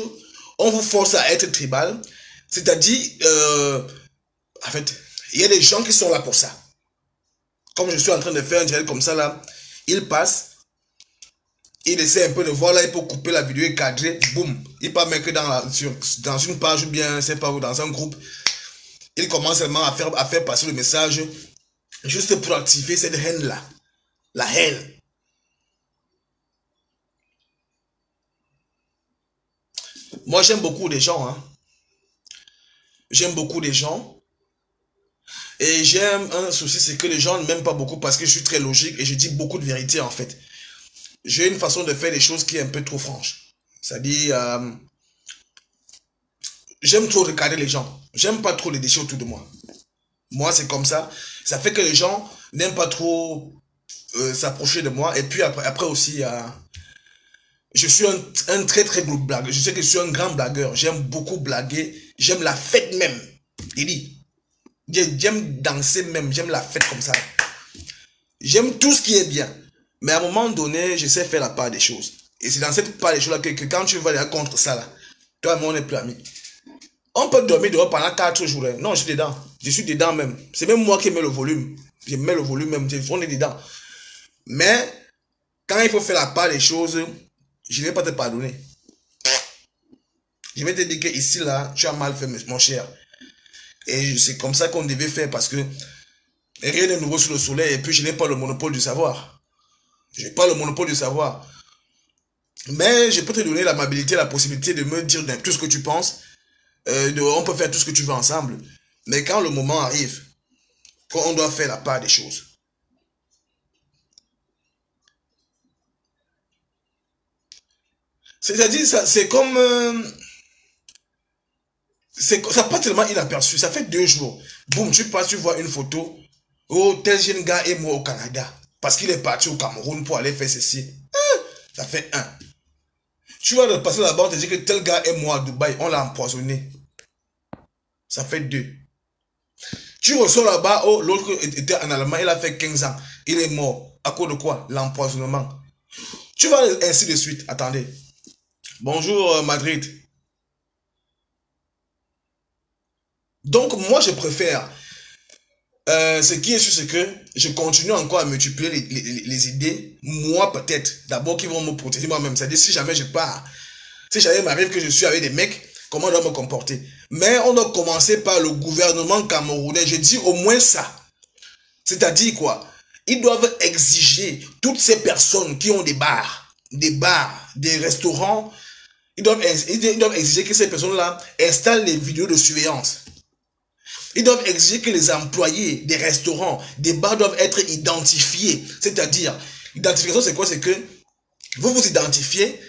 on vous force à être tribal. C'est-à-dire, en fait, il y a des gens qui sont là pour ça. Comme je suis en train de faire un direct comme ça là, ils passent. Il essaie un peu de voir là, il peut couper la vidéo et cadrer, boum. Il peut mettre que dans une page ou bien, c'est pas où, dans un groupe. Il commence seulement à faire passer le message juste pour activer cette haine-là. La haine. Moi, j'aime beaucoup les gens. Hein. J'aime beaucoup les gens. Et j'aime un souci, c'est que les gens ne m'aiment pas beaucoup parce que je suis très logique et je dis beaucoup de vérité en fait. J'ai une façon de faire les choses qui est un peu trop franche. C'est-à-dire, j'aime trop regarder les gens. J'aime pas trop les déchets autour de moi. Moi, c'est comme ça. Ça fait que les gens n'aiment pas trop s'approcher de moi. Et puis après aussi, je suis un très très gros blagueur. Je sais que je suis un grand blagueur. J'aime beaucoup blaguer. J'aime la fête même. Il dit. J'aime danser même. J'aime la fête comme ça. J'aime tout ce qui est bien. Mais à un moment donné, je sais faire la part des choses. Et c'est dans cette part des choses-là que quand tu vas aller contre ça, là, toi et moi, on n'est plus amis. On peut dormir dehors pendant 4 jours. Hein. Non, je suis dedans. Je suis dedans même. C'est même moi qui mets le volume. Je mets le volume même. On est dedans. Mais, quand il faut faire la part des choses, je ne vais pas te pardonner. Je vais te dire que ici, là, tu as mal fait, mon cher. Et c'est comme ça qu'on devait faire parce que rien n'est nouveau sous le soleil et puis je n'ai pas le monopole du savoir. Je n'ai pas le monopole du savoir. Mais je peux te donner l'amabilité, la possibilité de me dire tout ce que tu penses. On peut faire tout ce que tu veux ensemble. Mais quand le moment arrive, quand on doit faire la part des choses. C'est-à-dire, c'est comme... ça passe tellement inaperçu. Ça fait 2 jours. Boum, tu passes, tu vois une photo. Oh, tel jeune gars est mort au Canada. Parce qu'il est parti au Cameroun pour aller faire ceci. Ça fait 1. Tu vas passer là-bas, on te dit que tel gars est mort à Dubaï. On l'a empoisonné. Ça fait 2. Tu ressors là-bas, oh, l'autre était en Allemagne, il a fait 15 ans. Il est mort. À cause de quoi? L'empoisonnement. Tu vas ainsi de suite. Attendez. Bonjour, Madrid. Donc, moi, je préfère. Ce qui est sûr, c'est que je continue encore à multiplier les idées. Moi, peut-être. D'abord, qui vont me protéger moi-même. C'est-à-dire, si jamais je pars. Si jamais m'arrive que je suis avec des mecs, comment on doit me comporter? Mais on doit commencer par le gouvernement camerounais. Je dis au moins ça. C'est-à-dire quoi? Ils doivent exiger toutes ces personnes qui ont des bars, des restaurants. Ils doivent exiger que ces personnes-là installent les vidéos de surveillance. Ils doivent exiger que les employés des restaurants, des bars doivent être identifiés. C'est-à-dire, l'identification c'est quoi? C'est que vous vous identifiez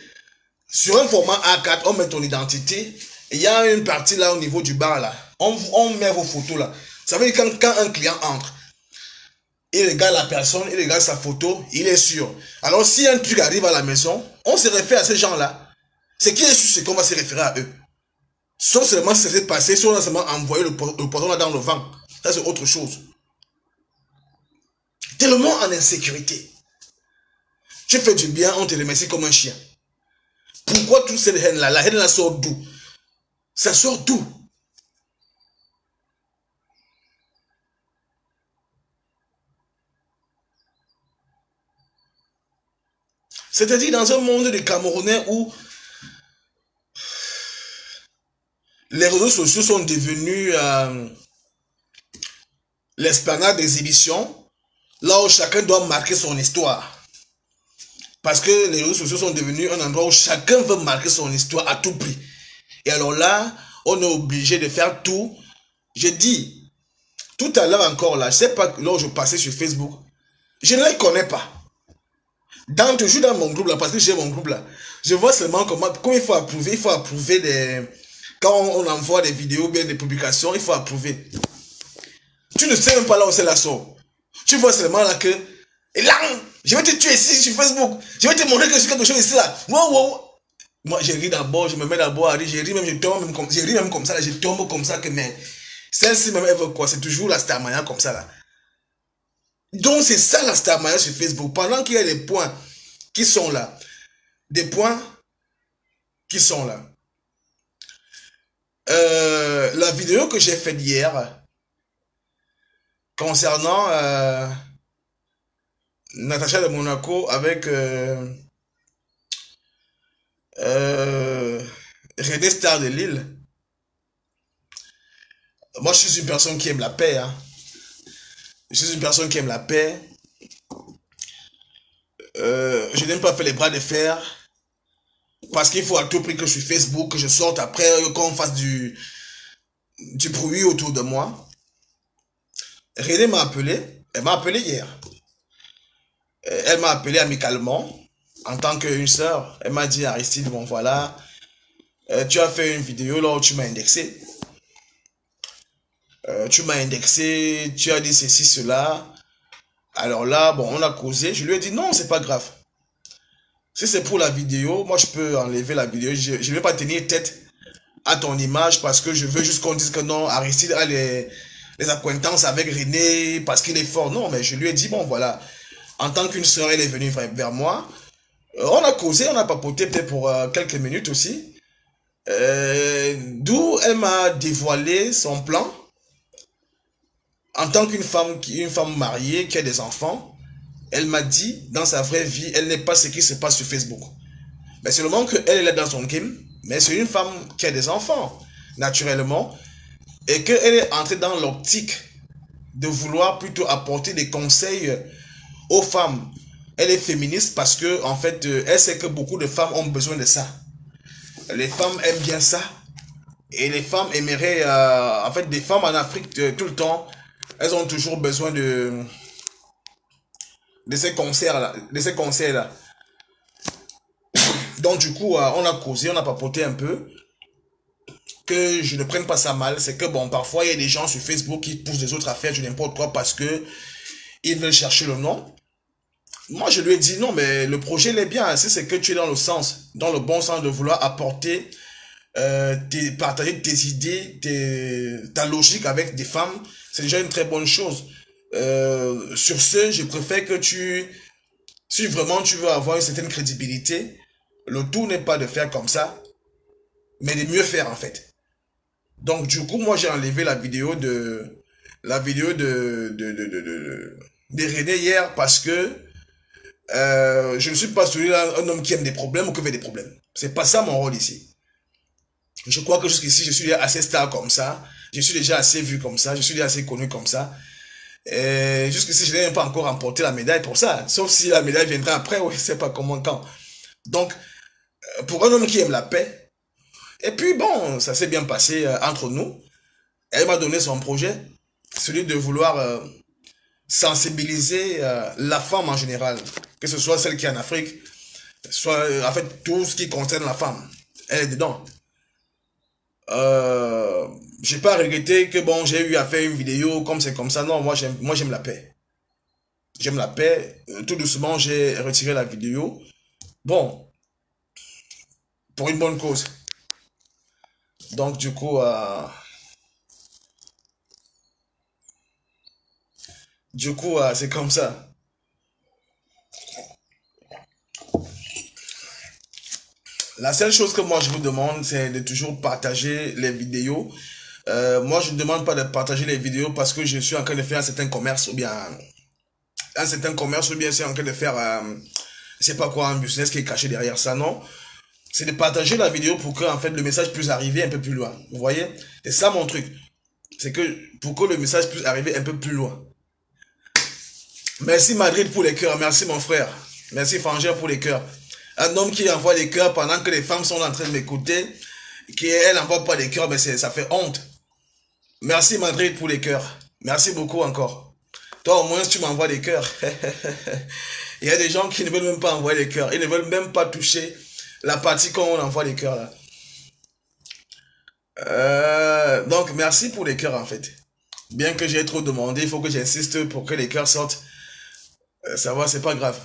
sur un format A4, on met ton identité. Il y a une partie là au niveau du bar là. On met vos photos là. Ça veut dire quand un client entre, il regarde la personne, il regarde sa photo, il est sûr. Alors si un truc arrive à la maison, on se réfère à ces gens-là. Ce qui est sûr, c'est qu'on va se référer à eux. Sauf seulement ce qui s'est passé, si on a seulement envoyé le poison là dans le vent. Ça, c'est autre chose. Tellement en insécurité. Tu fais du bien, on te remercie comme un chien. Pourquoi toute cette haine-là? La haine-là sort d'où? Ça sort d'où? C'est-à-dire dans un monde de Camerounais où les réseaux sociaux sont devenus l'esplanade des éditions, là où chacun doit marquer son histoire. Parce que les réseaux sociaux sont devenus un endroit où chacun veut marquer son histoire à tout prix. Et alors là, on est obligé de faire tout. J'ai dit, tout à l'heure encore là, je sais pas, là où je passais sur Facebook, je ne les connais pas. Toujours dans mon groupe là, parce que j'ai mon groupe là, je vois seulement comment il faut approuver des... Quand on envoie des vidéos, bien des publications, il faut approuver. Tu ne sais même pas là où c'est la sort. Tu vois seulement là que... Et là, je vais te tuer ici sur Facebook. Je vais te montrer que je suis quelque chose ici là. Wow, wow. Moi, je ris d'abord, je me mets d'abord à rire. Je ris même, je tombe même comme, je ris même comme ça là. Je tombe comme ça que, mais... Celle-ci même, elle veut quoi? C'est toujours la Starmania comme ça là. Donc, c'est ça la Starmania sur Facebook. Pendant qu'il y a des points qui sont là. Des points qui sont là. La vidéo que j'ai faite hier concernant Natacha de Monaco avec René Star de Lille. Moi, je suis une personne qui aime la paix. Hein. Je suis une personne qui aime la paix. Je n'aime pas faire les bras de fer. Parce qu'il faut à tout prix que je suis Facebook, que je sorte après, qu'on fasse du bruit autour de moi. René m'a appelé. Elle m'a appelé hier. Elle m'a appelé amicalement. En tant qu'une sœur. Elle m'a dit, Aristide, bon voilà. Tu as fait une vidéo là où tu m'as indexé. Tu m'as indexé. Tu as dit ceci, cela. Alors là, bon, on a causé. Je lui ai dit, non, c'est pas grave. Si c'est pour la vidéo, moi je peux enlever la vidéo. Je ne vais pas tenir tête à ton image parce que je veux juste qu'on dise que non, Aristide a les acquaintances avec René parce qu'il est fort. Non, mais je lui ai dit, bon voilà, en tant qu'une sœur, elle est venue vers moi. On a causé, on a papoté peut-être pour quelques minutes aussi. D'où elle m'a dévoilé son plan en tant une femme mariée qui a des enfants. Elle m'a dit, dans sa vraie vie, elle n'est pas ce qui se passe sur Facebook. Mais seulement qu'elle est là dans son game, mais c'est une femme qui a des enfants, naturellement, et qu'elle est entrée dans l'optique de vouloir plutôt apporter des conseils aux femmes. Elle est féministe parce que, en fait, elle sait que beaucoup de femmes ont besoin de ça. Les femmes aiment bien ça. Et les femmes aimeraient, en fait, des femmes en Afrique, tout le temps, elles ont toujours besoin de ces concerts-là, de ces conseils-là. Donc, du coup, on a causé, on a papoté un peu. Que je ne prenne pas ça mal, c'est que bon, parfois, il y a des gens sur Facebook qui poussent des autres à faire du n'importe quoi parce que ils veulent chercher le nom. Moi, je lui ai dit non, mais le projet, il est bien. Si c'est que tu es dans le sens, dans le bon sens de vouloir apporter, partager tes idées, ta logique avec des femmes, c'est déjà une très bonne chose. Sur ce, je préfère que si vraiment tu veux avoir une certaine crédibilité, le tout n'est pas de faire comme ça, mais de mieux faire en fait. Donc du coup, moi j'ai enlevé la vidéo de René hier parce que je ne suis pas celui-là, un homme qui aime des problèmes ou qui veut des problèmes. C'est pas ça mon rôle ici. Je crois que jusqu'ici, je suis déjà assez star comme ça. Je suis déjà assez vu comme ça. Je suis déjà assez connu comme ça. Et jusqu'ici, je n'ai même pas encore remporté la médaille pour ça. Sauf si la médaille viendra après, oui, je sais pas comment, quand. Donc, pour un homme qui aime la paix, et puis bon, ça s'est bien passé entre nous. Elle m'a donné son projet, celui de vouloir sensibiliser la femme en général, que ce soit celle qui est en Afrique, soit en fait tout ce qui concerne la femme. Elle est dedans. Euh, j'ai pas regretté que bon, j'ai eu à faire une vidéo comme c'est comme ça. Non, moi j'aime la paix. J'aime la paix. Tout doucement, j'ai retiré la vidéo. Bon, pour une bonne cause. Donc du coup, c'est comme ça. La seule chose que moi je vous demande, c'est de toujours partager les vidéos. Moi, je ne demande pas de partager les vidéos parce que je suis en train de faire un certain commerce ou bien c'est en train de faire, je sais pas quoi, un business qui est caché derrière ça, non. C'est de partager la vidéo pour que en fait le message puisse arriver un peu plus loin. Vous voyez? C'est ça mon truc. C'est que pour que le message puisse arriver un peu plus loin. Merci Madrid pour les cœurs. Merci mon frère. Merci Frangère pour les cœurs. Un homme qui envoie les cœurs pendant que les femmes sont en train de m'écouter, qui elle n'envoie pas les cœurs, mais ça fait honte. Merci Madrid pour les cœurs. Merci beaucoup encore. Toi au moins tu m'envoies des cœurs. Il y a des gens qui ne veulent même pas envoyer les cœurs. Ils ne veulent même pas toucher la partie quand on envoie les cœurs là. Donc merci pour les cœurs en fait. Bien que j'ai trop demandé, il faut que j'insiste pour que les cœurs sortent. Ça va, c'est pas grave.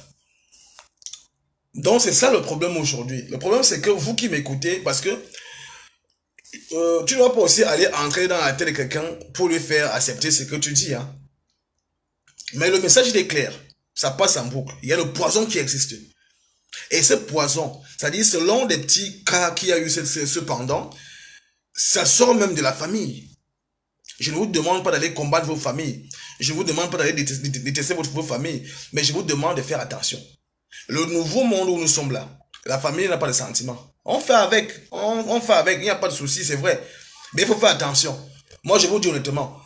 Donc c'est ça le problème aujourd'hui. Le problème c'est que vous qui m'écoutez, parce que tu ne dois pas aussi aller entrer dans la tête de quelqu'un pour lui faire accepter ce que tu dis. Hein. Mais le message il est clair. Ça passe en boucle. Il y a le poison qui existe. Et ce poison, c'est-à-dire selon des petits cas qui a eu cependant, ça sort même de la famille. Je ne vous demande pas d'aller combattre vos familles. Je ne vous demande pas d'aller détester vos familles. Mais je vous demande de faire attention. Le nouveau monde où nous sommes là, la famille n'a pas de sentiments. On fait avec. On fait avec. Il n'y a pas de souci, c'est vrai. Mais il faut faire attention. Moi, je vous dis honnêtement,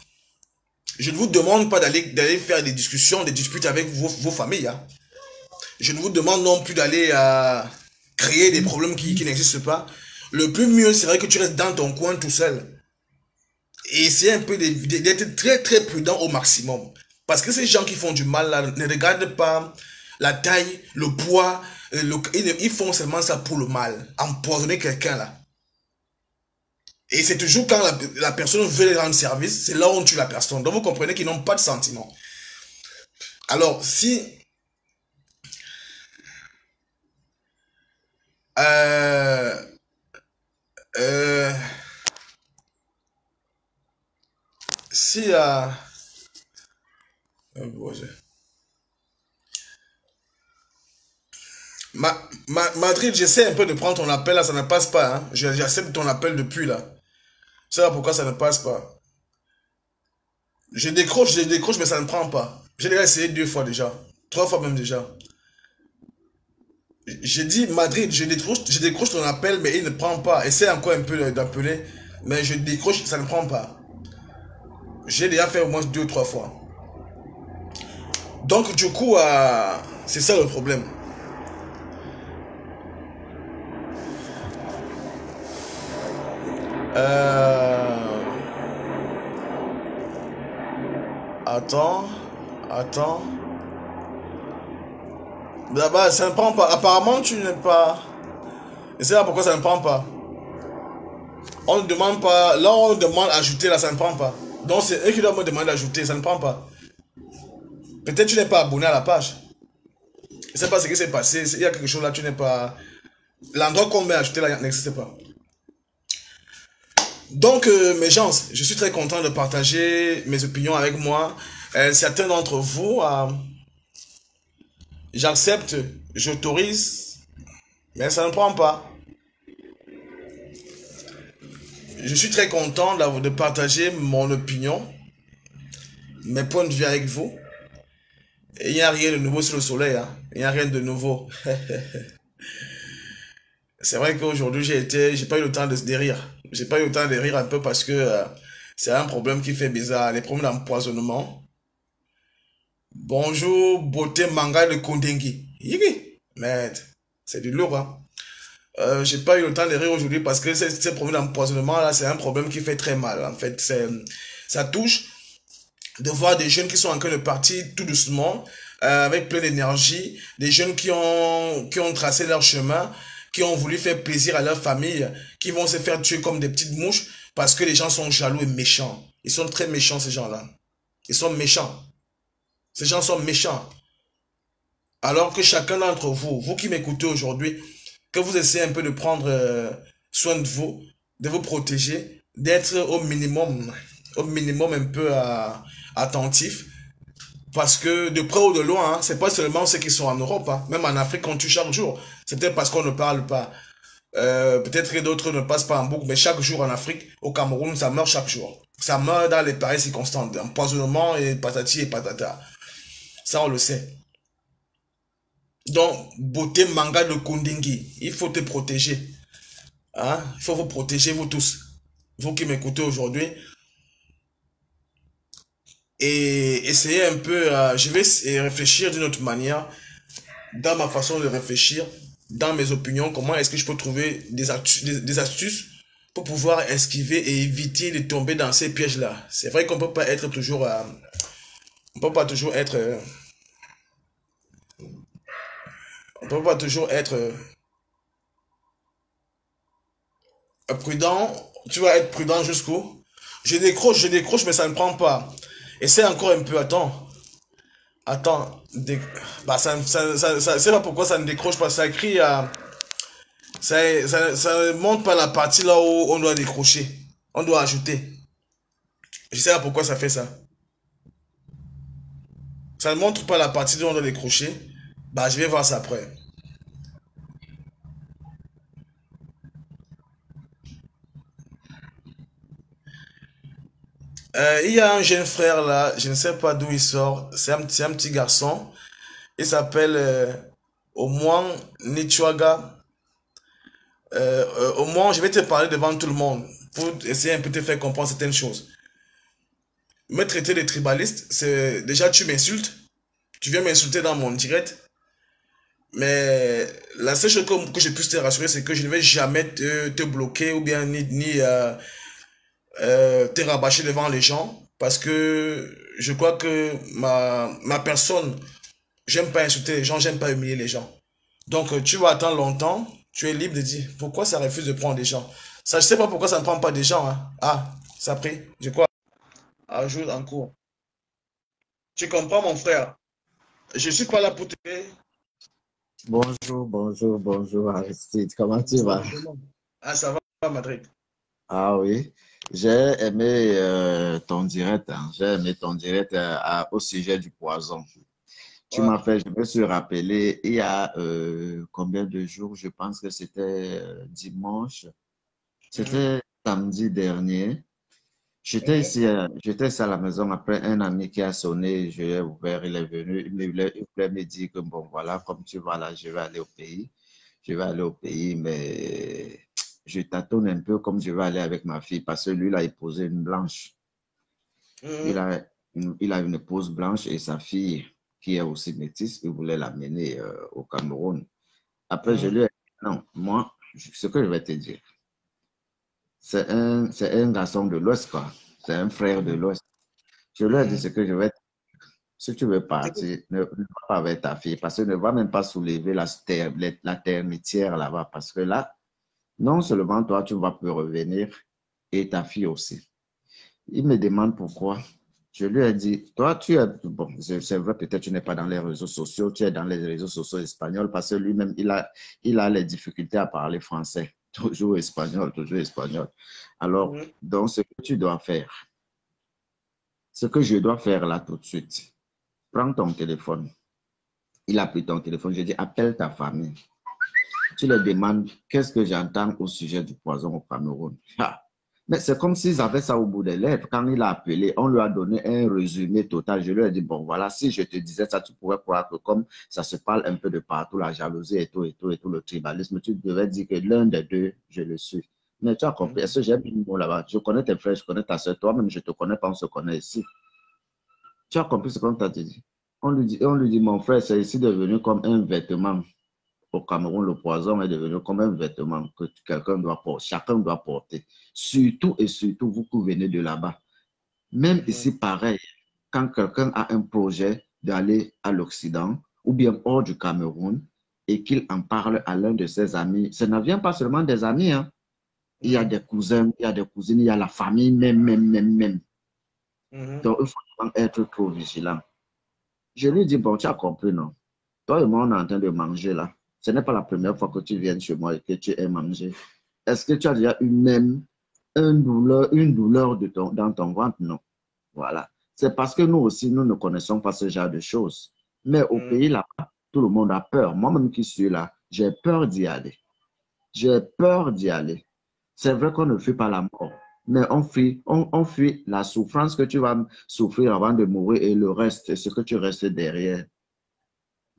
je ne vous demande pas d'aller faire des discussions, des disputes avec vos familles. Hein. Je ne vous demande non plus d'aller créer des problèmes qui n'existent pas. Le plus mieux serait que tu restes dans ton coin tout seul. Et essayer un peu d'être très très prudent au maximum. Parce que ces gens qui font du mal là ne regardent pas la taille, le poids, ils font seulement ça pour le mal. Empoisonner quelqu'un là. Et c'est toujours quand la personne veut rendre service, c'est là où on tue la personne. Donc vous comprenez qu'ils n'ont pas de sentiments. Alors si euh, euh, si Madrid, j'essaie un peu de prendre ton appel là, ça ne passe pas. Hein. J'accepte ton appel depuis là. C'est là pourquoi ça ne passe pas. Je décroche, mais ça ne prend pas. J'ai déjà essayé 2 fois déjà. 3 fois même déjà. J'ai dit Madrid, je décroche ton appel, mais il ne prend pas. Essaie encore un peu d'appeler, mais je décroche, ça ne prend pas. J'ai déjà fait au moins 2 ou 3 fois. Donc du coup, c'est ça le problème. Euh, Attends, attends. Là-bas, ça ne prend pas. Apparemment, tu n'es pas. Et c'est là pourquoi ça ne prend pas. On ne demande pas. Là, on demande ajouter, là, ça ne prend pas. Donc, c'est eux qui doivent me demander d'ajouter, ça ne prend pas. Peut-être tu n'es pas abonné à la page. Je ne sais pas ce qui s'est passé. Il y a quelque chose là, tu n'es pas. L'endroit qu'on met ajouter là n'existe pas. Donc, mes gens, je suis très content de partager mes opinions avec moi. Certains d'entre vous, j'accepte, j'autorise, mais ça ne prend pas. Je suis très content de partager mon opinion, mes points de vue avec vous. Et il n'y a rien de nouveau sur le soleil, hein. Il n'y a rien de nouveau. C'est vrai qu'aujourd'hui, j'ai pas eu le temps de rire. J'ai pas eu le temps de rire un peu parce que c'est un problème qui fait bizarre. Les problèmes d'empoisonnement. Bonjour, beauté manga de Kondengi. Yigi. Merde, c'est du lourd, hein. J'ai pas eu le temps de rire aujourd'hui parce que ces problèmes d'empoisonnement là, c'est un problème qui fait très mal. En fait, ça touche de voir des jeunes qui sont en train de partir tout doucement, avec plein d'énergie, des jeunes qui ont tracé leur chemin, qui ont voulu faire plaisir à leur famille, qui vont se faire tuer comme des petites mouches parce que les gens sont jaloux et méchants. Ils sont très méchants, ces gens-là. Ils sont méchants. Ces gens sont méchants. Alors que chacun d'entre vous, vous qui m'écoutez aujourd'hui, que vous essayez un peu de prendre soin de vous protéger, d'être au minimum un peu attentif. Parce que de près ou de loin, hein, c'est pas seulement ceux qui sont en Europe, hein, même en Afrique on tue chaque jour. C'est peut-être parce qu'on ne parle pas. Peut-être que d'autres ne passent pas en boucle, mais chaque jour en Afrique, au Cameroun, ça meurt chaque jour. Ça meurt dans les pareilles circonstances, empoisonnement et patati et patata. Ça on le sait. Donc, beauté manga de Kundingi, il faut te protéger. Hein? Il faut vous protéger, vous tous. Vous qui m'écoutez aujourd'hui. Et essayez un peu, je vais réfléchir d'une autre manière, dans ma façon de réfléchir, dans mes opinions, comment est-ce que je peux trouver des astuces pour pouvoir esquiver et éviter de tomber dans ces pièges-là. C'est vrai qu'on peut pas être toujours, on peut pas toujours être, on peut pas toujours être prudent. Tu vas être prudent jusqu'où? Je décroche, mais ça ne prend pas. Essaie encore un peu, attends. Attends, bah c'est pas pourquoi ça ne décroche pas, ça crie ça ne montre pas la partie là où on doit décrocher, on doit ajouter. Je sais pas pourquoi ça fait ça. Ça ne montre pas la partie où on doit décrocher. Bah je vais voir ça après. Il y a un jeune frère là, je ne sais pas d'où il sort, c'est un petit garçon, il s'appelle Omwan Nichwaga. Au moins, je vais te parler devant tout le monde pour essayer un peu de te faire comprendre certaines choses. Me traiter de tribaliste, c'est déjà tu m'insultes, tu viens m'insulter dans mon direct, mais la seule chose que je puisse te rassurer, c'est que je ne vais jamais te bloquer ou bien ni te rabâcher devant les gens, parce que je crois que ma personne, j'aime pas insulter les gens, j'aime pas humilier les gens. Donc tu vas attendre longtemps, tu es libre de dire pourquoi ça refuse de prendre des gens. Ça, je sais pas pourquoi ça ne prend pas des gens, hein. Ah, ça a pris, je crois. Ajoute en cours. Tu comprends, mon frère? Je suis pas là pour te... Bonjour, bonjour, bonjour Aristide, comment tu vas? Ah, ça va, Madrid. Ah oui, j'ai aimé ton direct, hein. J'ai aimé ton direct au sujet du poison. Tu m'as fait, je me suis rappelé, il y a combien de jours, je pense que c'était dimanche, Mhm, c'était samedi dernier. mhm, J'étais ici à la maison après un ami qui a sonné, je l'ai ouvert, il est venu, il voulait me dire que bon, voilà, comme tu vas là, je vais aller au pays. Je vais aller au pays, mais je tâtonne un peu comme je vais aller avec ma fille parce que lui, il a épousé une blanche. Il mhm, a, il a une épouse blanche et sa fille, qui est aussi métisse, il voulait l'amener au Cameroun. Après, je mhm, lui ai dit, non, moi, ce que je vais te dire, c'est un garçon de l'Ouest, quoi. C'est un frère de mhm, l'Ouest. Je lui ai dit mhm. ce que je vais te dire. Si tu veux Écoute, partir, ne va pas avec ta fille parce que ne va même pas soulever la termitière là-bas parce que là, non seulement toi, tu vas plus revenir et ta fille aussi. Il me demande pourquoi. Je lui ai dit, toi, tu es, bon, c'est vrai, peut-être tu n'es pas dans les réseaux sociaux, tu es dans les réseaux sociaux espagnols parce que lui-même, il a les difficultés à parler français. Toujours espagnol, toujours espagnol. Alors, mhm, donc, ce que tu dois faire, ce que je dois faire là tout de suite, prends ton téléphone. Il a pris ton téléphone, je dis, appelle ta famille. Tu leur demandes qu'est-ce que j'entends au sujet du poison au Cameroun. Ah. Mais c'est comme s'ils avaient ça au bout des lèvres. Quand il a appelé, on lui a donné un résumé total. Je lui ai dit, bon, voilà, si je te disais ça, tu pourrais croire que comme ça se parle un peu de partout, la jalousie et tout, et tout, et tout, le tribalisme, tu devais dire que l'un des deux, je le suis. Mais tu as compris, est-ce mhm. que j'ai mis le mot là-bas? Je connais tes frères, je connais ta soeur, toi-même, je ne te connais pas, on se connaît ici. Tu as compris ce qu'on t'a dit? On lui dit, mon frère, c'est ici devenu comme un vêtement. Au Cameroun, le poison est devenu comme un vêtement que quelqu'un doit porter, chacun doit porter. Surtout et surtout, vous qui venez de là-bas. Même Mhm. ici, pareil, quand quelqu'un a un projet d'aller à l'Occident ou bien hors du Cameroun et qu'il en parle à l'un de ses amis, ça ne vient pas seulement des amis, hein. Il y a Mhm. des cousins, il y a des cousines, il y a la famille, même. Mhm. Donc, il faut vraiment être trop vigilant. Je lui dis, bon, tu as compris, non? Toi et moi, on est en train de manger là. Ce n'est pas la première fois que tu viens chez moi et que tu aies mangé. Est-ce que tu as déjà eu même une douleur dans ton ventre? Non. Voilà. C'est parce que nous aussi, nous ne connaissons pas ce genre de choses. Mais au Mhm. pays là-bas, tout le monde a peur. Moi-même qui suis là, j'ai peur d'y aller. J'ai peur d'y aller. C'est vrai qu'on ne fuit pas la mort, mais on fuit la souffrance que tu vas souffrir avant de mourir et le reste, ce que tu restes derrière.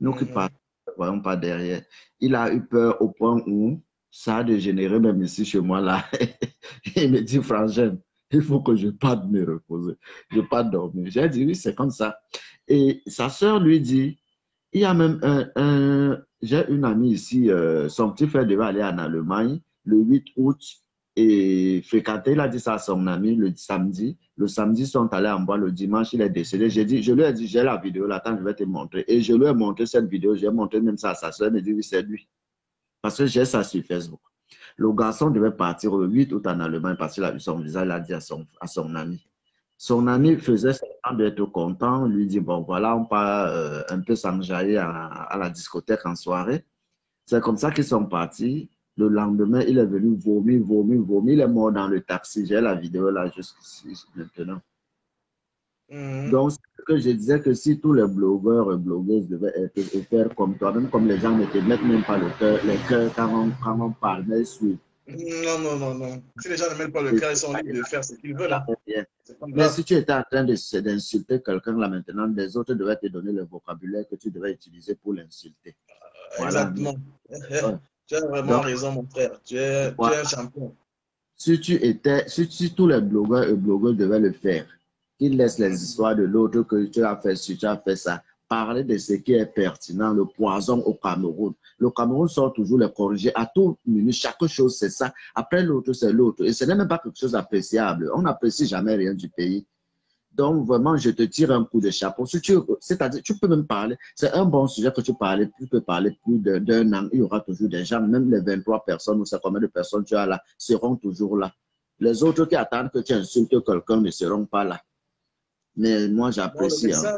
Nous qui Mhm. passons, ne voyons pas derrière. Il a eu peur au point où ça a dégénéré même ici chez moi là. Il me dit, frangin, il faut que je parte me reposer. Je parte dormir. J'ai dit, oui, c'est comme ça. Et sa sœur lui dit, il y a même j'ai une amie ici, son petit frère devait aller en Allemagne le 8 août et fréquenter, il a dit ça à son ami le samedi. Le samedi, ils sont allés en bois, le dimanche, il est décédé. Je lui ai dit, j'ai la vidéo là, attends, je vais te montrer. Et je lui ai montré cette vidéo, j'ai montré même ça à sa soeur, elle me dit, oui, c'est lui. Parce que j'ai ça sur Facebook. Le garçon devait partir le 8 août en Allemagne parce qu'il a vu son visa, il a dit à son ami. Son ami Mhm. faisait semblant d'être content, lui dit, bon, voilà, on part un peu s'enjailler à la discothèque en soirée. C'est comme ça qu'ils sont partis. Le lendemain, il est venu vomir. Il est mort dans le taxi. J'ai la vidéo là jusqu'ici maintenant. Mhm. Donc, ce que je disais que si tous les blogueurs et blogueuses devaient être et faire comme toi, même comme les gens ne te mettent même pas les cœurs quand on parle, mais suivent. Non, non, non, non. Si les gens ne mettent pas le cas, ils sont libres de faire ce qu'ils veulent, hein. C'est pas Mais grave. si tu étais en train d'insulter quelqu'un là maintenant, les autres devaient te donner le vocabulaire que tu devais utiliser pour l'insulter. Voilà. Exactement. Ouais. Tu as vraiment Donc, raison, mon frère. Tu es un voilà. champion. Si tous les blogueurs et blogueurs devaient le faire, qu'ils laissent les Mhm. histoires de l'autre que tu as fait ci, tu as fait ça, parler de ce qui est pertinent, le poison au Cameroun. Le Cameroun sort toujours les corriger à tout minute, chaque chose c'est ça. Après l'autre, c'est l'autre. Et ce n'est même pas quelque chose d'appréciable. On n'apprécie jamais rien du pays. Donc, vraiment, je te tire un coup de chapeau. C'est-à-dire, tu peux même parler. C'est un bon sujet que tu peux parler plus d'un an. Il y aura toujours des gens, même les 23 personnes ou c'est combien de personnes tu as là, seront toujours là. Les autres qui attendent que tu insultes quelqu'un ne seront pas là. Mais moi, Bon, j'apprécie, hein.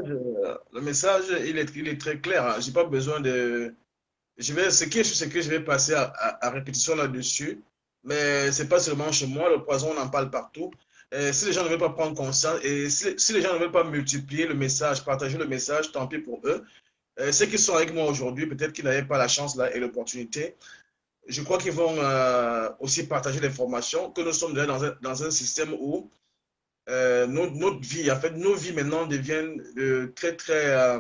le message, il est très clair, hein. J'ai pas besoin de. Ce que je vais passer à répétition là-dessus, mais c'est pas seulement chez moi, le poison, on en parle partout. Si les gens ne veulent pas prendre conscience et si les gens ne veulent pas multiplier le message, partager le message, tant pis pour eux. Ceux qui sont avec moi aujourd'hui, peut-être qu'ils n'avaient pas la chance là, et l'opportunité, je crois qu'ils vont aussi partager l'information que nous sommes déjà dans un système où notre vie, en fait, nos vies maintenant deviennent très, très,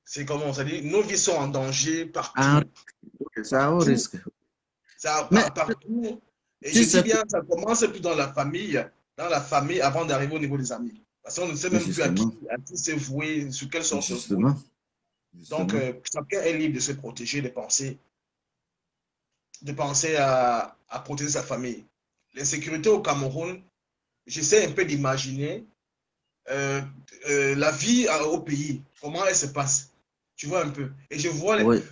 c'est comment on s'est dit, nos vies sont en danger Ah, partout, ça au partout, risque. ça, Mais partout. Et je si dis c'est bien, ça commence plus dans la famille avant d'arriver au niveau des amis. Parce qu'on ne sait même plus justement, à qui se vouer, sur quel sort se vouer. justement, Donc, justement. chacun est libre de se protéger, de penser à protéger sa famille. L'insécurité au Cameroun, j'essaie un peu d'imaginer euh, la vie au pays, comment elle se passe. Tu vois un peu. Et Oui,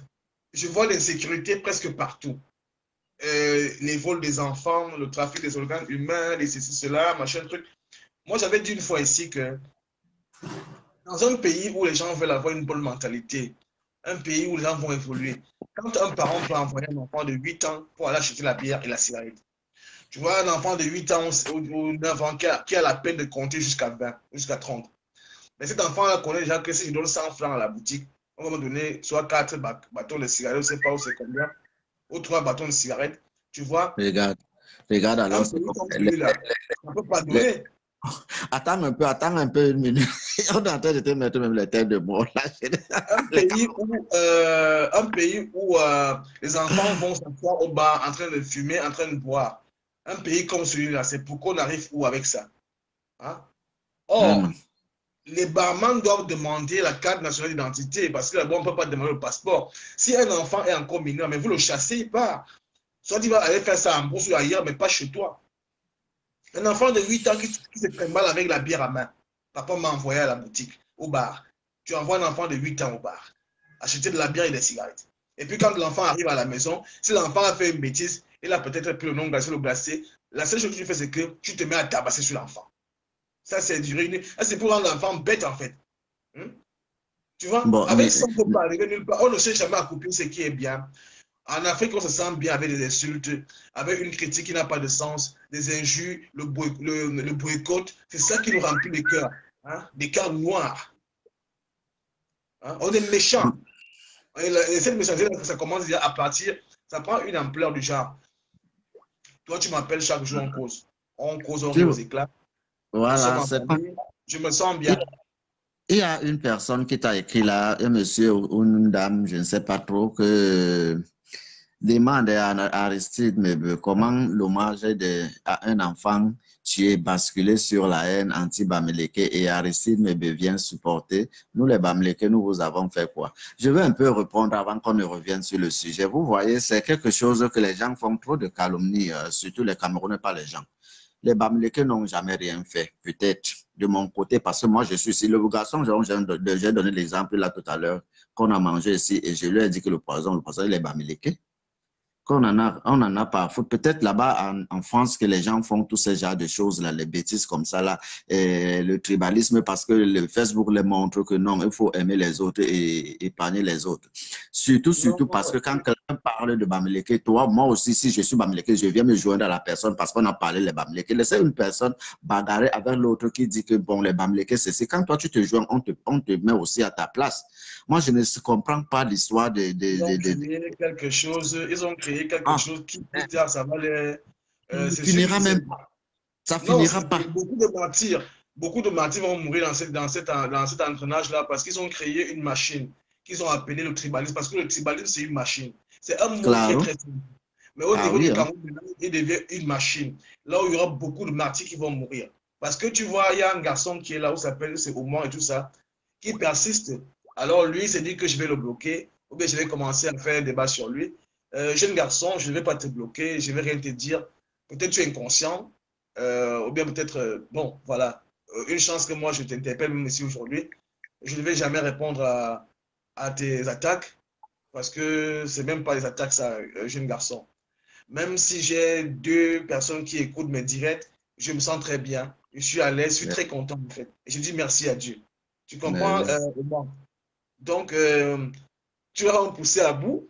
je vois l'insécurité presque partout. Les vols des enfants, le trafic des organes humains, les ceci, cela, machin, truc. Moi, j'avais dit une fois ici que dans un pays où les gens veulent avoir une bonne mentalité, un pays où les gens vont évoluer, quand un parent peut envoyer un enfant de 8 ans pour aller acheter la bière et la cigarette, tu vois un enfant de 8 ans ou 9 ans qui a la peine de compter jusqu'à 20, jusqu'à 30. Mais cet enfant-là connaît déjà que si je donne 100 francs à la boutique, on va me donner soit 4 bâtons de cigarette, je ne sais pas où c'est combien, ou 3 bâtons de cigarette. Tu vois, regarde, regarde un alors, c'est pays comme comme celui-là, ça ne peut pas les- donner. attends un peu une minute. On est en train de te mettre même les têtes de mort là. Un pays où les enfants vont s'asseoir au bar en train de fumer, en train de boire. Un pays comme celui-là, c'est pourquoi on arrive où avec ça? Hein? Non, Or, non. les barman doivent demander la carte nationale d'identité parce que là-bas, on ne peut pas demander le passeport. Si un enfant est encore mineur, mais vous le chassez, il part. Soit il va aller faire ça en bourse ou ailleurs, mais pas chez toi. Un enfant de 8 ans qui se trimballe avec la bière à main. Papa m'a envoyé à la boutique, au bar. Tu envoies un enfant de 8 ans au bar, acheter de la bière et des cigarettes. Et puis quand l'enfant arrive à la maison, si l'enfant a fait une bêtise, il a peut-être pris le non glacé, le glacé, la seule chose que tu fais, c'est que tu te mets à tabasser sur l'enfant. Ça, c'est pour rendre l'enfant bête, en fait. Hmm? Tu vois, Bon, avec ça, on ne peut pas arriver nulle part. On ne sait jamais à couper ce qui est bien. En Afrique, on se sent bien avec des insultes, avec une critique qui n'a pas de sens, des injures, le boycott. C'est ça qui nous remplit les cœurs, hein? Des cœurs noirs. Hein? On est méchants. Et cette méchanceté, ça commence déjà à partir, ça prend une ampleur du genre. Toi, tu m'appelles chaque jour en cause. On cause, on rit aux éclats. Nous sommes voilà, en c'est pas. famille. Je me sens Il bien. il y a une personne qui t'a écrit là, un monsieur ou une dame, je ne sais pas trop, que demande à Aristide Mebe comment l'hommage à un enfant tué basculé sur la haine anti-Bamileke et Aristide Mebe vient supporter. Nous, les Bamileke, nous vous avons fait quoi? Je vais un peu répondre avant qu'on ne revienne sur le sujet. Vous voyez, c'est quelque chose que les gens font trop de calomnies, surtout les Camerounais, pas les gens. Les Bamileke n'ont jamais rien fait, peut-être de mon côté, parce que moi, je suis ici. Le garçon, j'ai donné l'exemple là tout à l'heure qu'on a mangé ici et je lui ai dit que le poison, il est Bamileke on en a pas. Peut-être là-bas en France que les gens font tous ces genres de choses là, les bêtises comme ça là, et le tribalisme parce que le Facebook les montre que non, il faut aimer les autres et épargner les autres. Non, Surtout parce que quand quelqu'un parle de Bamileke, toi, moi aussi, si je suis Bamileke, je viens me joindre à la personne parce qu'on a parlé les Bamileke. Laissez une personne bagarrer avec l'autre qui dit que bon, les Bamileke, c'est quand toi tu te joins, on te met aussi à ta place. Moi, je ne comprends pas l'histoire ils ont créé quelque ah, chose qui plus tard, ça va les. ça ne C'est sûr que finira même pas. Ça non, finira pas. beaucoup de martyrs vont mourir dans cet engrenage-là parce qu'ils ont créé une machine qu'ils ont appelée le tribalisme. Parce que le tribalisme, c'est une machine. C'est un mot qui est Claro. très simple. Mais au Ah niveau oui, du hein. Cameroun, il devient une machine. Là où il y aura beaucoup de martyrs qui vont mourir. Parce que tu vois, il y a un garçon qui est là où s'appelle, c'est Oman et tout ça, qui persiste. Alors lui, il s'est dit que je vais le bloquer, ou bien je vais commencer à faire un débat sur lui. Jeune garçon, je ne vais pas te bloquer, je ne vais rien te dire. Peut-être tu es inconscient, ou bien peut-être, bon, voilà, une chance que moi je t'interpelle même ici aujourd'hui. Je ne vais jamais répondre à tes attaques, parce que c'est même pas des attaques, ça, jeune garçon. Même si j'ai deux personnes qui écoutent mes directs, je me sens très bien. Je suis à l'aise, je suis Mais, très content en fait. Et je dis merci à Dieu. Tu mais comprends, oui. Omar? Donc, tu vas me pousser à bout.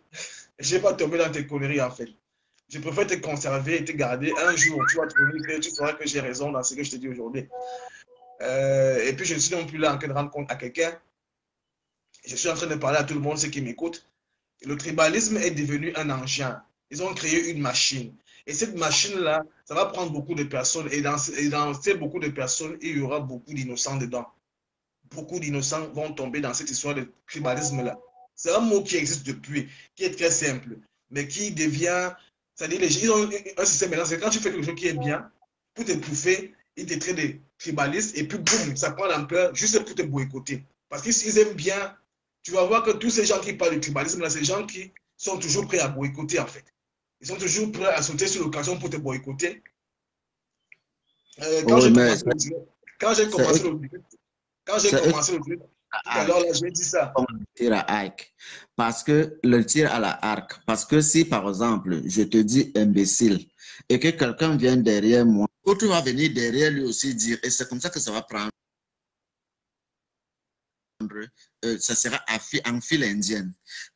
Je ne vais pas tomber dans tes conneries en fait. Je préfère te conserver et te garder. Un jour, tu vas trouver que tu sauras que j'ai raison dans ce que je te dis aujourd'hui. Et puis, je ne suis non plus là en train de rendre compte à quelqu'un. Je suis en train de parler à tout le monde, ceux qui m'écoutent. Le tribalisme est devenu un engin. Ils ont créé une machine. Et cette machine-là, ça va prendre beaucoup de personnes. Et dans ces beaucoup de personnes, il y aura beaucoup d'innocents dedans. Beaucoup d'innocents vont tomber dans cette histoire de tribalisme-là. C'est un mot qui existe depuis, qui est très simple, mais qui devient... C'est-à-dire, les gens, ils ont un système maintenant. C'est quand tu fais quelque chose qui est bien, pour t'étouffer, ils te traitent de tribaliste, et puis boum, ça prend l'ampleur juste pour te boycotter. Parce qu'ils aiment bien. Tu vas voir que tous ces gens qui parlent du tribalisme, là, c'est des gens qui sont toujours prêts à boycotter, en fait. Ils sont toujours prêts à sauter sur l'occasion pour te boycotter. Quand Oui, j'ai mais commencé le direct, quand j'ai commencé le direct, quand j'ai c'est eux qui commencé le direct, tout à l'heure, arc, là, j'ai dit ça. comme le tir à arc. Parce que le tir à la arc, parce que si par exemple, je te dis imbécile et que quelqu'un vient derrière moi, l'autre va venir derrière lui aussi dire, et c'est comme ça que ça va prendre, ça sera en file indienne.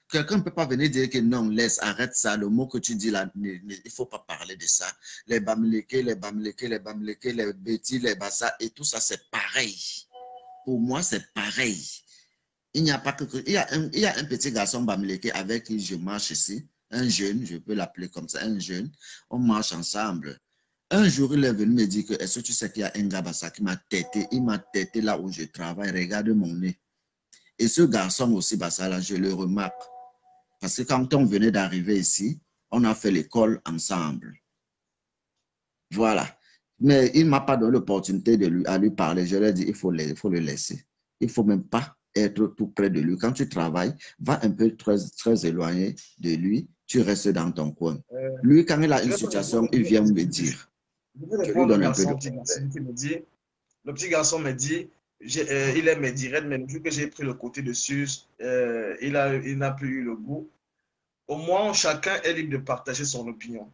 Quelqu'un ne peut pas venir dire que non, laisse, arrête ça, le mot que tu dis là, il ne faut pas parler de ça. Les bamlékés, les bamlékés, les bamlékés, les bêtis, les bassas, et tout ça, c'est pareil. Pour moi, c'est pareil. Il n'y a pas que... il y a un petit garçon bamléké avec qui je marche ici, un jeune, je peux l'appeler comme ça, un jeune. On marche ensemble. Un jour, il est venu me dire que, est-ce que tu sais qu'il y a un gars Bassa qui m'a têté, il m'a têté là où je travaille, regarde mon nez. Et ce garçon aussi, Bassa, là, je le remarque. Parce que quand on venait d'arriver ici, on a fait l'école ensemble. Voilà. Mais il ne m'a pas donné l'opportunité à lui parler. Je lui ai dit, il faut le laisser. Il ne faut même pas être tout près de lui. Quand tu travailles, va un peu très éloigné de lui. Tu restes dans ton coin. Euh, Lui, quand il a je une vais, situation, il vient me dire. je vais Je lui répondre au donne un peu de garçon, petit respect. garçon qui me dit, le petit garçon me dit, il aime mes directs, mais vu que j'ai pris le côté de Sus, il n'a plus eu le goût. Au moins, chacun est libre de partager son opinion.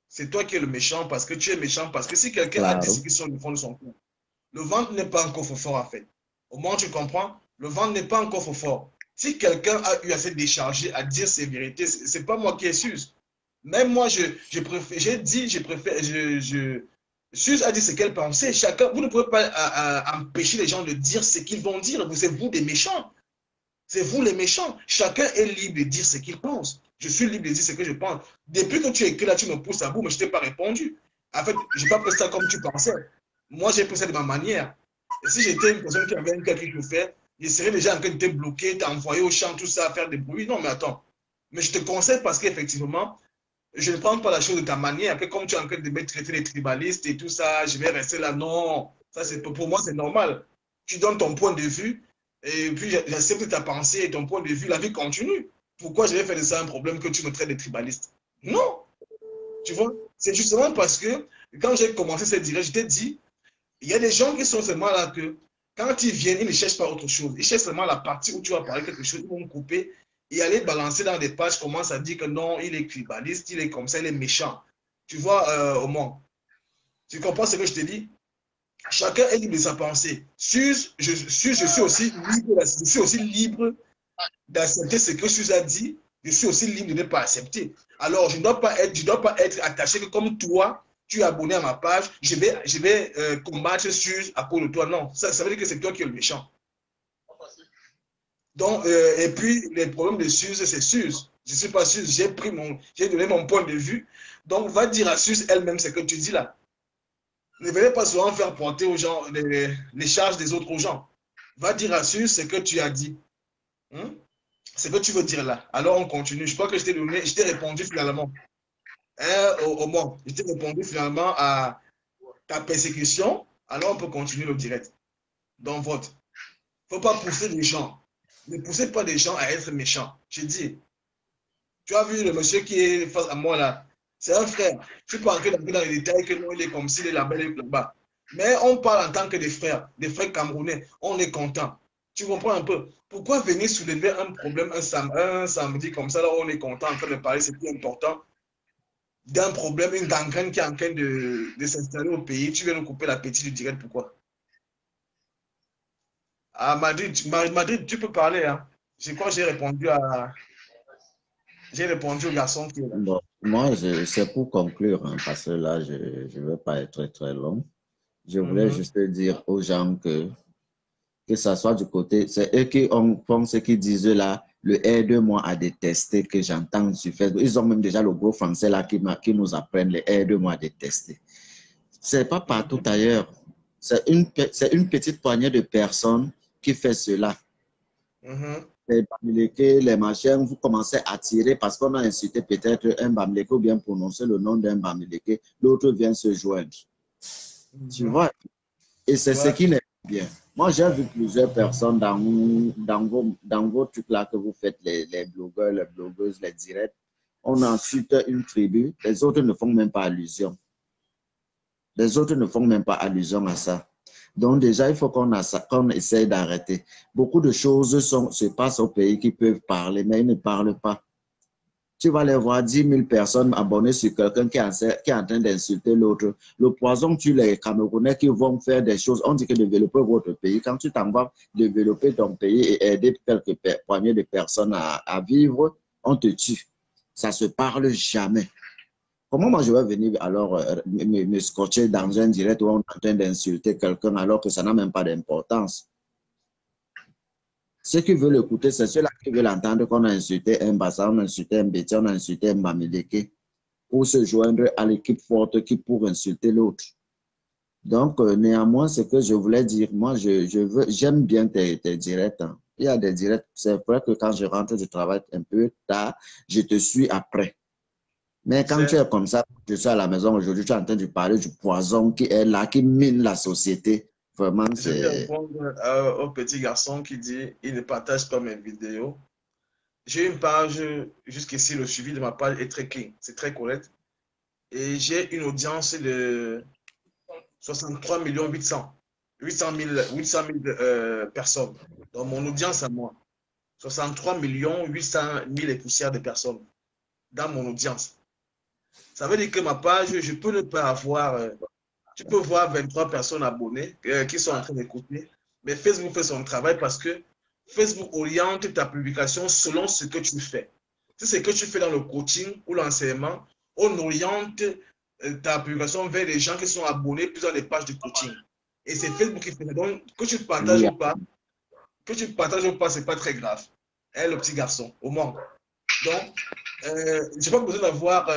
C'est toi qui es le méchant parce que tu es méchant, parce que si quelqu'un a dit ce Claro. qui sont le fond de son cou, le ventre n'est pas encore fort en fait. Au moins, tu comprends, le ventre n'est pas encore fort. Si quelqu'un a eu assez déchargé à dire ses vérités, c'est pas moi qui excuse. Même moi, je préfère, j'ai dit, je préfère, Suze a dit ce qu'elle pensait. Chacun, vous ne pouvez pas empêcher les gens de dire ce qu'ils vont dire. C'est vous des méchants. C'est vous les méchants. Chacun est libre de dire ce qu'il pense. Je suis libre de dire ce que je pense. Depuis que tu es écrit là, tu me pousses à bout, mais je ne t'ai pas répondu. En fait, je n'ai pas pris ça comme tu pensais. Moi, j'ai pris ça de ma manière. Et si j'étais une personne qui avait un cas qui fait, je serais déjà en train de te bloquer, t'envoyer au champ, tout ça, faire des bruits. Non, mais attends. Mais je te conseille parce qu'effectivement, je ne prends pas la chose de ta manière. Après, comme tu es en train de me traiter les tribalistes et tout ça, je vais rester là. Non, ça, pour moi, c'est normal. Tu donnes ton point de vue et puis j'accepte ta pensée et ton point de vue. La vie continue. Pourquoi je vais faire de ça un problème que tu me traites de tribaliste? Non, tu vois. C'est justement parce que quand j'ai commencé cette direct, je t'ai dit, il y a des gens qui sont seulement là que quand ils viennent, ils ne cherchent pas autre chose. Ils cherchent seulement la partie où tu vas parler quelque chose, ils vont couper et aller balancer dans des pages, commence à dire que non, il est tribaliste, il est comme ça, il est méchant. Tu vois, au moins. Tu comprends ce que je te dis? Chacun est libre de sa pensée. Je suis aussi libre d'accepter ce que Suze a dit. Je suis aussi libre de ne pas accepter. Alors, je ne dois pas être attaché que comme toi, tu es abonné à ma page, je vais combattre Suze à cause de toi. Non, ça veut dire que c'est toi qui es le méchant. Donc, et puis, les problèmes de Suze, c'est Suze. Je ne suis pas Suze, j'ai donné mon point de vue. Donc, va dire à Suze elle-même ce que tu dis là. Ne venez pas souvent faire porter aux gens les charges des autres aux gens. Va dire à Suze ce que tu as dit. Hein? Ce que tu veux dire là. Alors, on continue. Je crois que je t'ai répondu finalement. Au moins, je t'ai répondu finalement à ta persécution. Alors, on peut continuer le direct. Donc, vote. Il ne faut pas pousser les gens. Ne poussez pas les gens à être méchants. J'ai dit, tu as vu le monsieur qui est face à moi là. C'est un frère. Je ne suis pas entré dans les détails que non, il est comme s'il est là-bas, il est là-bas. Mais on parle en tant que des frères camerounais. On est content. Tu comprends un peu? Pourquoi venir soulever un problème un samedi comme ça, là où on est content en train de parler, c'est plus important d'un problème, une gangrène qui est en train de s'installer au pays. Tu viens nous couper l'appétit du direct, pourquoi? À Madrid, tu peux parler. Hein. Je crois que j'ai répondu au garçon qui est là. Bon, moi, c'est pour conclure, hein, parce que là, je ne veux pas être très long. Je voulais Mhm. juste dire aux gens que que ça soit du côté, c'est eux qui font ce qu'ils disent là, le aide-moi à détester que j'entends sur Facebook. Ils ont même déjà le gros français là qui nous apprennent le aide-moi à détester. C'est pas partout ailleurs. C'est une petite poignée de personnes qui fait cela. Les Bamileke, les machins, vous commencez à tirer parce qu'on a insulté peut-être un Bamileke ou bien prononcé le nom d'un Bamileke, l'autre vient se joindre. Tu vois? Et c'est ce qui n'est pas bien. Moi, j'ai vu plusieurs personnes dans vos trucs là que vous faites, les blogueurs, les blogueuses, les directs. On insulte une tribu, les autres ne font même pas allusion. Les autres ne font même pas allusion à ça. Donc déjà, il faut qu'on essaye d'arrêter. Beaucoup de choses se passent au pays qui peuvent parler, mais ils ne parlent pas. Tu vas les voir 10 000 personnes abonnées sur quelqu'un qui est en train d'insulter l'autre. Le poison tue les Camerounais qui vont faire des choses. On dit que développer votre pays. Quand tu t'en vas développer ton pays et aider quelques poignées de personnes à vivre, on te tue. Ça ne se parle jamais. Comment moi je vais venir alors me scotcher dans un direct où on est en train d'insulter quelqu'un alors que ça n'a même pas d'importance? Ceux qui veulent écouter, c'est ceux-là qui veulent entendre qu'on a insulté un Bassa, on a insulté un Béti, on a insulté un Bamileke, pour se joindre à l'équipe forte qui pour insulter l'autre. Donc, néanmoins, ce que je voulais dire, moi, j'aime bien tes directs. Hein. Il y a des directs, c'est vrai que quand je rentre du travail un peu tard, je te suis après. Mais quand tu es comme ça, je suis à la maison aujourd'hui, tu es en train de parler du poison qui est là, qui mine la société. Vraiment, Je vais c'est... répondre au petit garçon qui dit il ne partage pas mes vidéos. J'ai une page, jusqu'ici, le suivi de ma page est très clean, c'est très correct. Et j'ai une audience de 63 800 000 personnes. Donc, mon audience à moi, 63 800 000 et poussières de personnes dans mon audience. Ça veut dire que ma page, je peux ne pas avoir, tu peux voir 23 personnes abonnées qui sont en train d'écouter, mais Facebook fait son travail parce que Facebook oriente ta publication selon ce que tu fais. Si c'est ce que tu fais dans le coaching ou l'enseignement, on oriente ta publication vers les gens qui sont abonnés plus dans les pages de coaching. Et c'est Facebook qui fait. Donc, que tu partages ou pas, ce n'est pas très grave. Hein, le petit garçon, au moins. Donc, je n'ai pas besoin d'avoir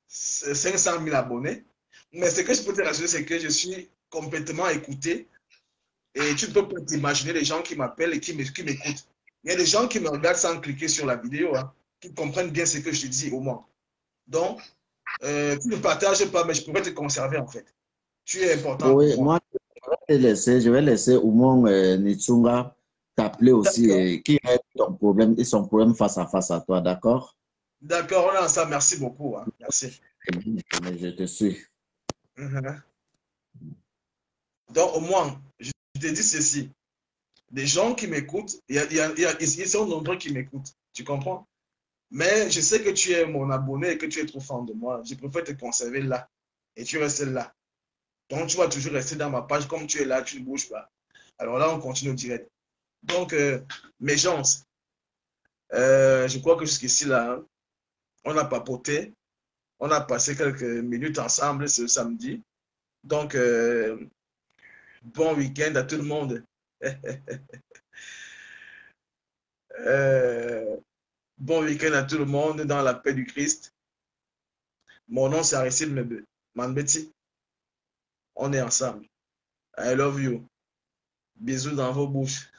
500 000 abonnés. Mais ce que je peux te rassurer, c'est que je suis complètement écouté. Et tu ne peux pas t'imaginer les gens qui m'appellent et qui m'écoutent. Il y a des gens qui me regardent sans cliquer sur la vidéo, hein, qui comprennent bien ce que je te dis au moins. Donc, tu ne partages pas, mais je pourrais te conserver en fait. Tu es important Oui, pour moi. moi, je vais laisser Oumon Nitsunga t'appeler aussi et qui est ton problème et son problème face à toi, d'accord? D'accord, on est ensemble. Merci beaucoup. Hein. Merci. Je te suis. Donc, au moins, je te dis ceci. Des gens qui m'écoutent, ils sont nombreux qui m'écoutent. Tu comprends? Mais je sais que tu es mon abonné et que tu es trop fan de moi. Je préfère te conserver là. Et tu restes là. Donc, tu vas toujours rester dans ma page comme tu es là, tu ne bouges pas. Alors là, on continue direct. Donc, mes gens, je crois que jusqu'ici, là, hein, on a papoté. On a passé quelques minutes ensemble ce samedi. Donc, bon week-end à tout le monde. Bon week-end à tout le monde dans la paix du Christ. Mon nom, c'est Aristide Manbeti. On est ensemble. I love you. Bisous dans vos bouches.